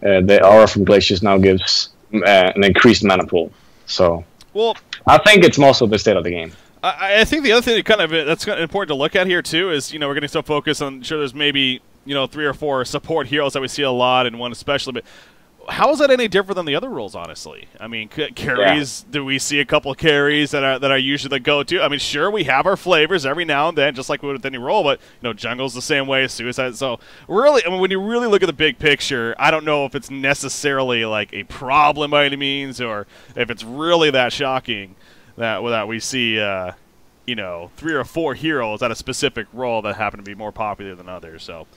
the aura from Glaciers now gives an increased mana pool. So. Well, I think it's more so the state of the game. I think the other thing that's kind of important to look at here too is we're getting so focused on there's maybe 3 or 4 support heroes that we see a lot and one especially, but how is that any different than the other roles? Honestly, I mean, carries. Do we see a couple of carries that are usually the go-to? I mean, sure, we have our flavors every now and then, just like with any role, but jungle's the same way, suicide. So really, I mean, when you really look at the big picture, I don't know if it's necessarily like a problem by any means, or if it's really that shocking that we see 3 or 4 heroes at a specific role that happen to be more popular than others. So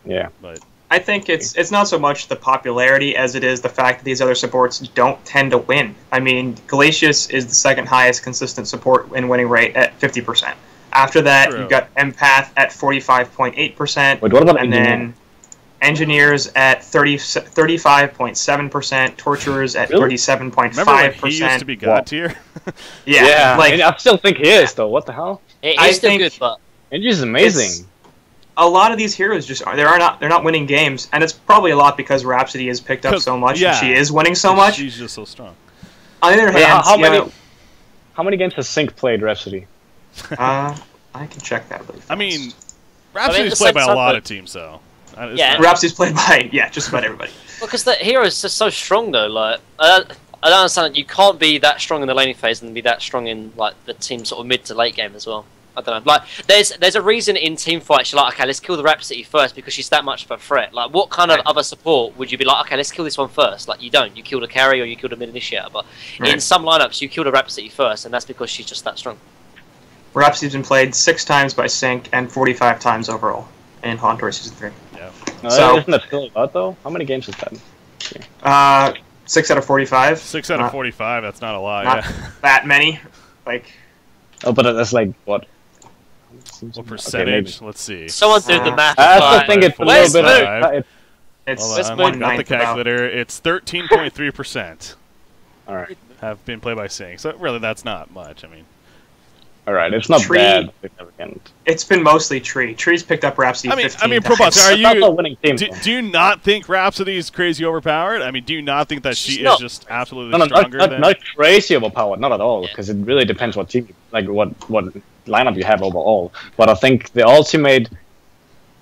yeah, but. I think it's not so much the popularity as it is the fact that these other supports don't tend to win. I mean, Glacius is the second highest consistent support in winning rate at 50%. After that, you've got Empath at 45.8%. Wait, what about and then Engineers at 35.7%, Torturers at 37.5%. Remember when he used to be god tier? Yeah, like I still think he is though. What the hell? He's still good, but Engineers is amazing. A lot of these heroes they're not winning games, and it's probably a lot because Rhapsody is picked up so much and she is winning so much. She's just so strong. On the other hand, how many games has Sync played Rhapsody? I can check that really fast. I mean, Rhapsody's played by a lot of teams, though. Rhapsody's played by just about everybody. Well, because the hero is just so strong, though. Like, I don't understand. You can't be that strong in the laning phase and be that strong in like the team sort of mid to late game as well. I don't know. Like, there's a reason in team fights you're like, okay, let's kill the Rhapsody first because she's that much of a threat. Like, what kind of other support would you be like, okay, let's kill this one first? Like, you don't. You kill the carry or you kill the mid initiator. But in some lineups, you kill the Rhapsody first, and that's because she's just that strong. Rhapsody's been played 6 times by Sync and 45 times overall in Hauntor Season 3. Yeah. So, isn't that still a lot though? How many games is that? 6 out of 45. 6 out of 45. That's not a lot. Not that many. Like. Oh, but that's like what? What percentage? Let's see. Someone do the math. I still think it's a little bit. It's got 1/9 the calculator. It's 13.3%. All right. Have been played by Sync. So really, that's not much. I mean. All right, it's not bad. It's been mostly Tree. Tree's picked up Rhapsody 15 times. Probots, do you not think Rhapsody's crazy overpowered? I mean, do you not think that she is just absolutely stronger than... Not crazy overpowered, not at all, because it really depends what team, like what lineup you have overall. But I think the ultimate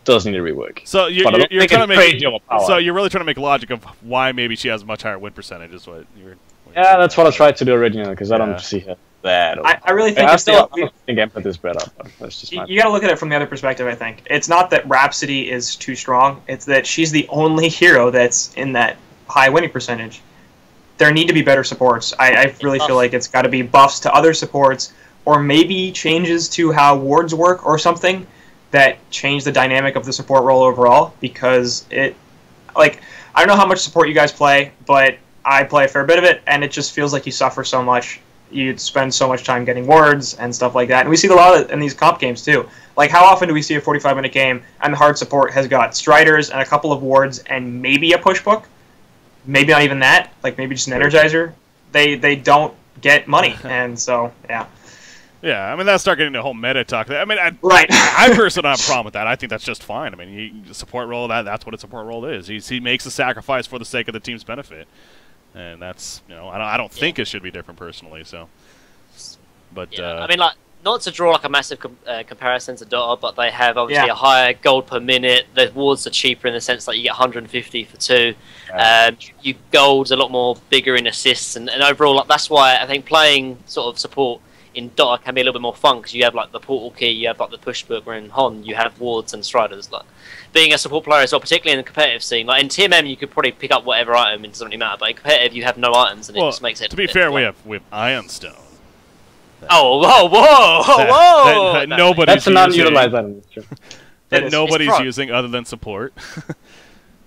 does need a rework. So you're trying to make crazy overpowered. So you're really trying to make logic of why maybe she has a much higher win percentage. Is what you were. Yeah, that's what I tried to do originally, because I don't see her that. I really think I think Empath is better. But that's just you got to look at it from the other perspective. I think it's not that Rhapsody is too strong; it's that she's the only hero that's in that high winning percentage. There need to be better supports. I really feel like it's got to be buffs to other supports, or maybe changes to how wards work, or something that change the dynamic of the support role overall. Because I don't know how much support you guys play, but I play a fair bit of it, and it just feels like you suffer so much. You spend so much time getting wards and stuff like that. And we see a lot of it in these comp games, too. Like, how often do we see a 45-minute game, and the hard support has got Striders and a couple of wards and maybe a push book? Maybe not even that. Like, maybe just an Energizer. They don't get money, and so, yeah. Yeah, I mean, that's start getting the whole meta talk. I mean, I personally don't have a problem with that. I think that's just fine. I mean, support role, that's what a support role is. He makes a sacrifice for the sake of the team's benefit. And that's, I don't think it should be different personally, so. But, I mean, like, not to draw like a massive comparison to Dota, but they have obviously a higher gold per minute. The wards are cheaper in the sense that you get 150 for 2. You gold's a lot more bigger in assists, and overall, like, that's why I think playing sort of support in Dota can be a little bit more fun, because you have like the portal key, you have like the push book, where in Hon you have wards and striders. Like being a support player as well, particularly in the competitive scene. Like in TMM, you could probably pick up whatever item, it doesn't really matter. But in competitive, you have no items, and it just makes it. To be fair, we have Ironstone. Oh, whoa! Nobody's That's a non-utilized item. That nobody's using other than support.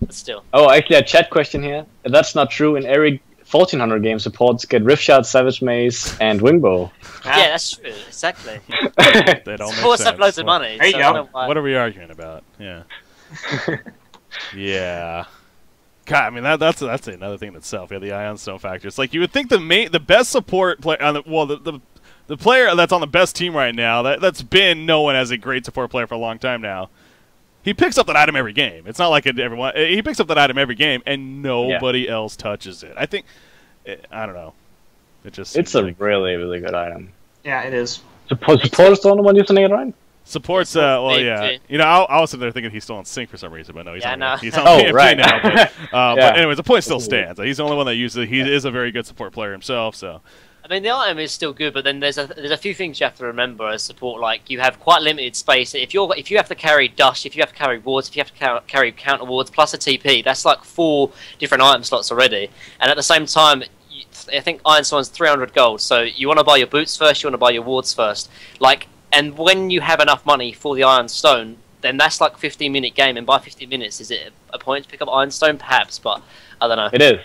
But still. Oh, actually, a chat question here. That's not true. In every 1400 game, supports get Rift Shot, Savage Mace, and Wingbow. Yeah, that's true. Exactly. That all Supports have loads of money. There you go. What are we arguing about? Yeah. Yeah. God, I mean that's another thing in itself. Yeah, the Ironstone factor. It's like you would think the best support player on the player that's on the best team right now, that's been known as a great support player for a long time now. He picks up that item every game. It's not like everyone. He picks up that item every game, and nobody else touches it. I think, I don't know. It's a really, really good item. Yeah, it is. Support's the only one using it, right? Support's, well, yeah. You know, I was sitting there thinking he's still on sync for some reason, but no, he's on PMG right now. But anyways, the point still stands. He's the only one that uses it. He is a very good support player himself, so. I mean, the item is still good, but then there's a few things you have to remember as support. Like, you have quite limited space. If you have to carry dust, if you have to carry wards, if you have to carry counter wards plus a TP, that's like 4 different item slots already. And at the same time, I think Ironstone's 300 gold. So you want to buy your boots first, you want to buy your wards first. Like, and when you have enough money for the Ironstone, then that's like a 15-minute game. And by 15 minutes, is it a point to pick up Ironstone? Perhaps, but I don't know. It is.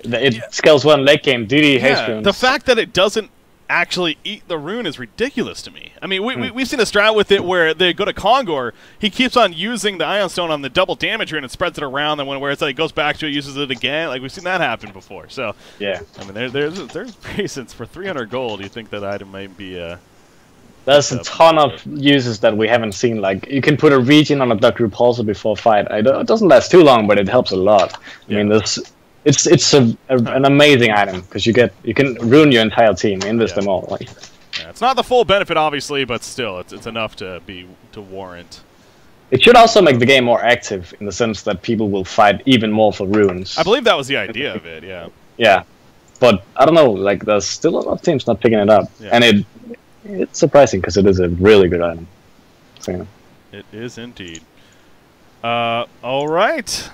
It scales one late game. DD haste runes. The fact that it doesn't actually eat the rune is ridiculous to me. I mean, we've seen a strat with it where they go to Kongor, he keeps on using the Ironstone on the double damage rune and spreads it around, and where it's like, it goes back to it, uses it again. Like, we've seen that happen before. So yeah, I mean, there's reasons for 300 gold. You think that item might be there's a ton of uses that we haven't seen. Like, you can put a region on a Duck Repulsor before fight. It doesn't last too long, but it helps a lot. I mean, it's an amazing item, because you can ruin your entire team, invest them all. Like, it's not the full benefit, obviously, but still, it's enough to warrant. It should also make the game more active, in the sense that people will fight even more for runes. I believe that was the idea of it. Yeah. Yeah, but I don't know. Like, there's still a lot of teams not picking it up, and it's surprising, because it is a really good item. So, yeah. It is indeed. All right.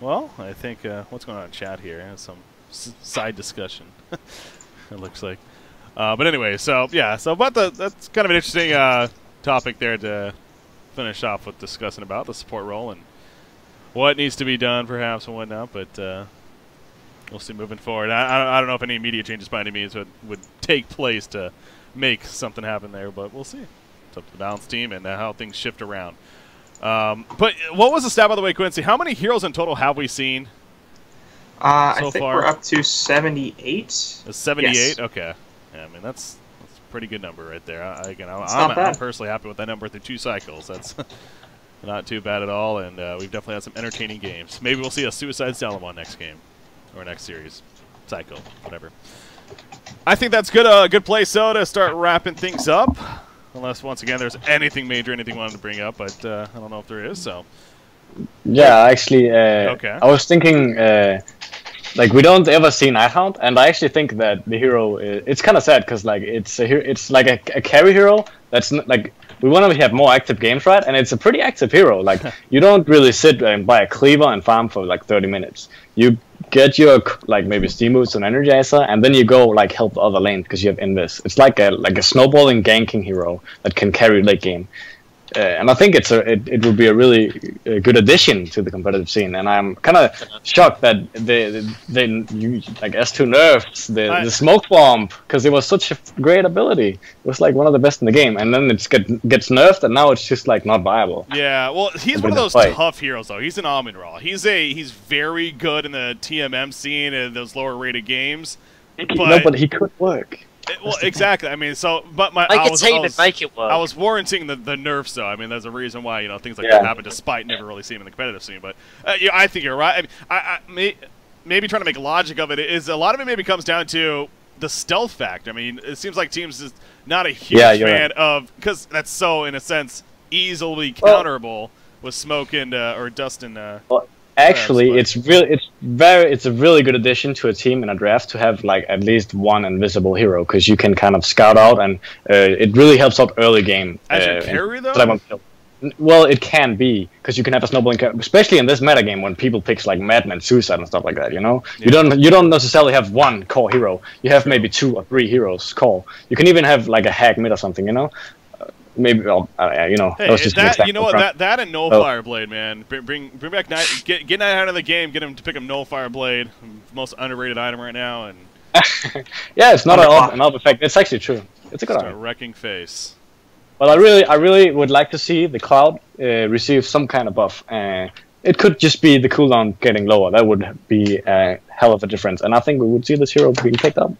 Well, I think what's going on in chat here? Some side discussion. It looks like. But anyway, so that's kind of an interesting topic there to finish off with discussing about the support role and what needs to be done, perhaps, and whatnot. But we'll see moving forward. I don't know if any immediate changes by any means would take place to make something happen there, but we'll see. It's up to the balance team and how things shift around. But what was the stat, by the way, Quincy? How many heroes in total have we seen I think we're up to 78. 78? Yes. Okay. Yeah, I mean, that's a pretty good number right there. I'm personally happy with that number through 2 cycles. That's not too bad at all, and we've definitely had some entertaining games. Maybe we'll see a Suicide Salamon next game, or next series. Cycle, whatever. I think that's good. Good place, though, to start wrapping things up. Unless, once again, there's anything major, anything I wanted to bring up, but I don't know if there is, so. Yeah, actually, okay. I was thinking, like, we don't ever see Nighthound, and I actually think that the hero, it's kind of sad, because, like, it's like a carry hero that's, like, we want to have more active games, right? And it's a pretty active hero. Like, you don't really sit and buy a cleaver and farm for, like, 30 minutes. You get your, like, maybe steam boots and energizer, and then you go, like, help the other lane because you have Invis. It's like a snowballing ganking hero that can carry late game. And I think it would be a really good addition to the competitive scene. And I'm kind of shocked that they like S2 nerfs the smoke bomb, because it was such a great ability. It was like one of the best in the game, and then it gets nerfed, and now it's just like not viable. Yeah, well, he's one of those tough heroes though. He's an Almond Raw. He's very good in the TMM scene and those lower rated games. But he could work. Well, exactly. I mean, I was warranting the nerfs, though. I mean, there's a reason why things like that happen, despite never really seeing them in the competitive scene. But I think you're right. I mean, maybe trying to make logic of it is a lot of it maybe comes down to the stealth factor. I mean, it seems like teams not a huge fan of, because that's so, in a sense, easily counterable with smoke and or dust and. Actually, it's a really good addition to a team in a draft to have like at least one invisible hero, because you can kind of scout out, and it really helps out early game. As your carry though. Well, it can be, because you can have a snowballing carry, especially in this meta game when people picks like Madden and Suicide and stuff like that. You know, you don't necessarily have one core hero. You have maybe 2 or 3 heroes core. You can even have like a hack mid or something. You know. Maybe you know. Hey, that was just that, you know what? That and no Fireblade, man. Bring back get Knight out of the game. Get him to pick up no Fireblade, most underrated item right now. And yeah, it's not an off effect. It's actually true. It's a good item. Wrecking face. Well, I really would like to see the Cloud receive some kind of buff. It could just be the cooldown getting lower. That would be a hell of a difference, and I think we would see this hero being picked up.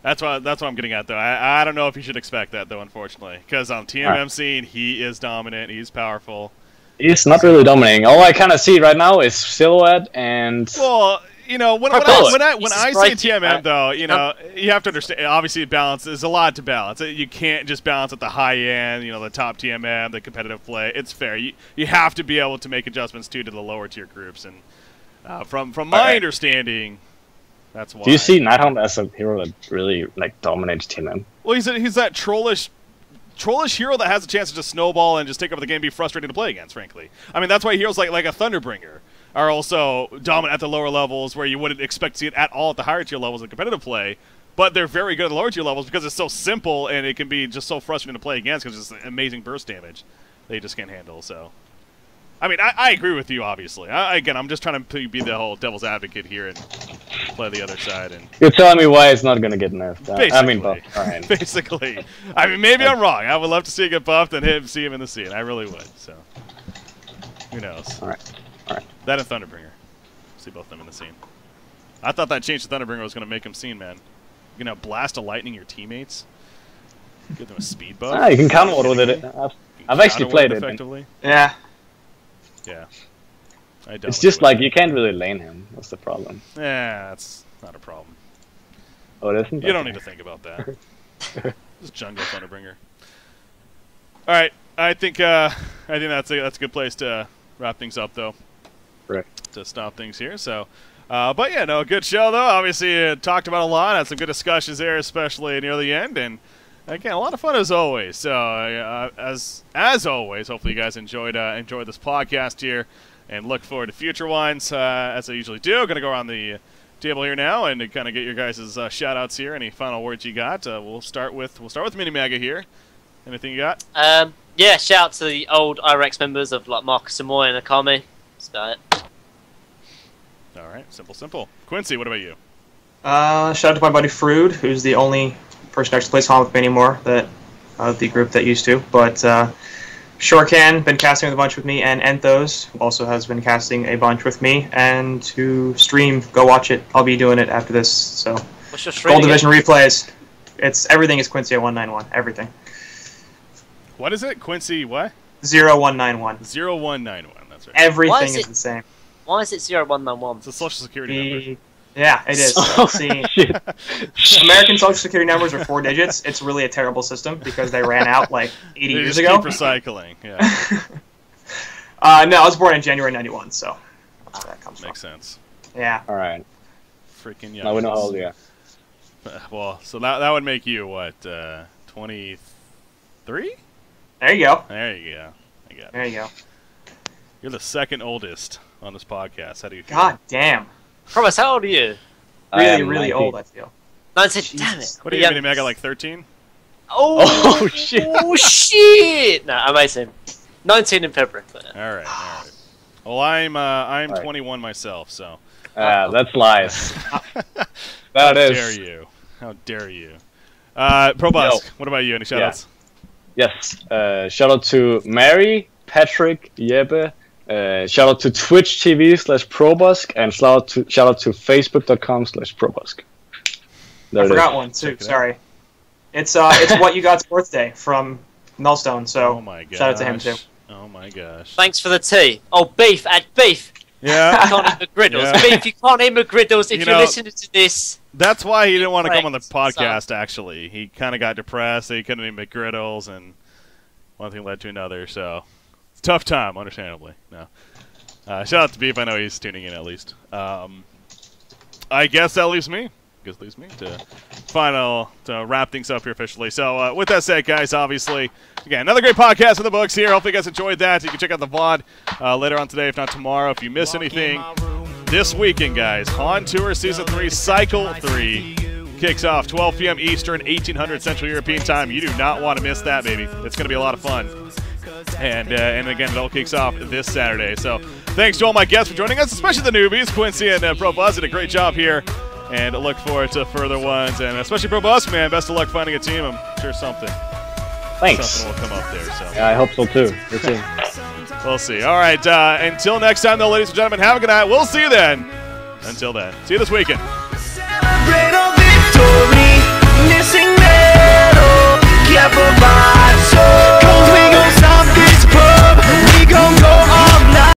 That's what I'm getting at, though. I don't know if you should expect that, though, unfortunately. Because on TMM scene, he is dominant. He's powerful. He's not really dominating. All I kind of see right now is Silhouette and... Well, you know, when I say TMM, though, you know, you have to understand, obviously, balance. There's a lot to balance. You can't just balance at the high end, you know, the top TMM, the competitive play. It's fair. You have to be able to make adjustments, too, to the lower tier groups. And from my understanding... That's why. Do you see Nighthawk as a hero that really like dominates TMM? Well, he's that trollish hero that has a chance to just snowball and just take over the game, and be frustrating to play against. Frankly, I mean that's why heroes like a Thunderbringer are also dominant at the lower levels, where you wouldn't expect to see it at all at the higher tier levels in competitive play. But they're very good at the lower tier levels because it's so simple and it can be just so frustrating to play against because it's amazing burst damage that you just can't handle. So. I mean, I agree with you, obviously. Again, I'm just trying to be the whole devil's advocate here and play the other side. And you're telling me why it's not going to get nerfed. Basically. I mean, buffed. Right. Basically. I mean, maybe I'm wrong. I would love to see it get buffed and see him in the scene. I really would. So, who knows? All right. That and Thunderbringer. See both of them in the scene. I thought that change to Thunderbringer was going to make him scene, man. You're going to blast a lightning your teammates? Give them a speed buff? You can counter with it. I've actually played it. Effectively. Yeah. Yeah. It's just like you can't really lane him. That's the problem. Yeah, that's not a problem. Oh, it isn't? You don't need to think about that. Just jungle Thunderbringer. All right, I think that's a good place to wrap things up, though. Right. To stop things here. So, but yeah, no, good show though. Obviously, talked about a lot. Had some good discussions there, especially near the end, and. Again, a lot of fun as always. So, as always, hopefully you guys enjoyed this podcast here, and look forward to future ones as I usually do. Going to go around the table here now and to kind of get your guys' shout outs here. Any final words you got? We'll start with Mini Maga here. Anything you got? Yeah, shout out to the old IREX members of like Marcus Amoy and Akame. That's about it. All right, simple. Quincy, what about you? Shout out to my buddy Frood, who's the only person who actually plays Hon with me anymore, that the group that used to. But Shorecan, been casting with a bunch with me, and Enthos, who also has been casting a bunch with me, and to stream, go watch it. I'll be doing it after this. So, what's your stream? Gold Division replays. Everything is Quincy 191. Everything. What is it? Quincy what? 0191. 0191. That's right. Everything is the same. Why is it 0191? It's a social security number. Yeah, it is. See, American Social Security numbers are 4 digits. It's really a terrible system because they ran out like 80 years ago. Keep recycling, yeah. No, I was born in January '91, so that's where that comes Makes from. sense. Yeah. All right. Freaking young. Now we know how old you are. Well, so that would make you what? 23? There you go. There you go. I got it. There you go. You're the second oldest on this podcast. How do you feel? God damn. Promise, how old are you? Really old, I feel. 19. Damn it. What are you, Mini Mega, like 13? Oh shit. Oh, shit. No, amazing. 19 in February. All right. Well, I'm 21 myself, so. That's lies. That is. How dare you? Probusk, what about you? Any shoutouts? Yes. Shout out to Mary, Patrick, Jeppe. Shout out to Twitch TV/Probusk, and shout out to Facebook.com/Probusk. I forgot one too. Sorry. It's What You Got's birthday from Nullstone. So shout out to him too. Oh my gosh. Thanks for the tea. Oh, beef. Add beef. Yeah. You can't eat McGriddles. Yeah. Beef, you can't eat McGriddles if you're listening to this. That's why he didn't want to come on the podcast, actually. He kind of got depressed. He couldn't even make griddles, and one thing led to another. So, it's a tough time, understandably. No. Shout out to Beef. I know he's tuning in at least. I guess that leaves me. To wrap things up here officially. So, with that said, guys, obviously, again, another great podcast in the books here. Hopefully you guys enjoyed that. You can check out the VOD later on today, if not tomorrow. If you miss anything, this weekend, guys, On Tour Season 3, Cycle 3 kicks off 12 p.m. Eastern, 1800 Central European Time. You do not want to miss that, baby. It's going to be a lot of fun. And again, it all kicks off this Saturday. So thanks to all my guests for joining us, especially the newbies. Quincy and Pro Buzz did a great job here. And look forward to further ones. And especially Pro Buzz, man, best of luck finding a team. I'm sure something will come up there. So. Yeah, I hope so too. We'll see. We'll see. All right, until next time, though, ladies and gentlemen, have a good night. We'll see you then. Until then, see you this weekend.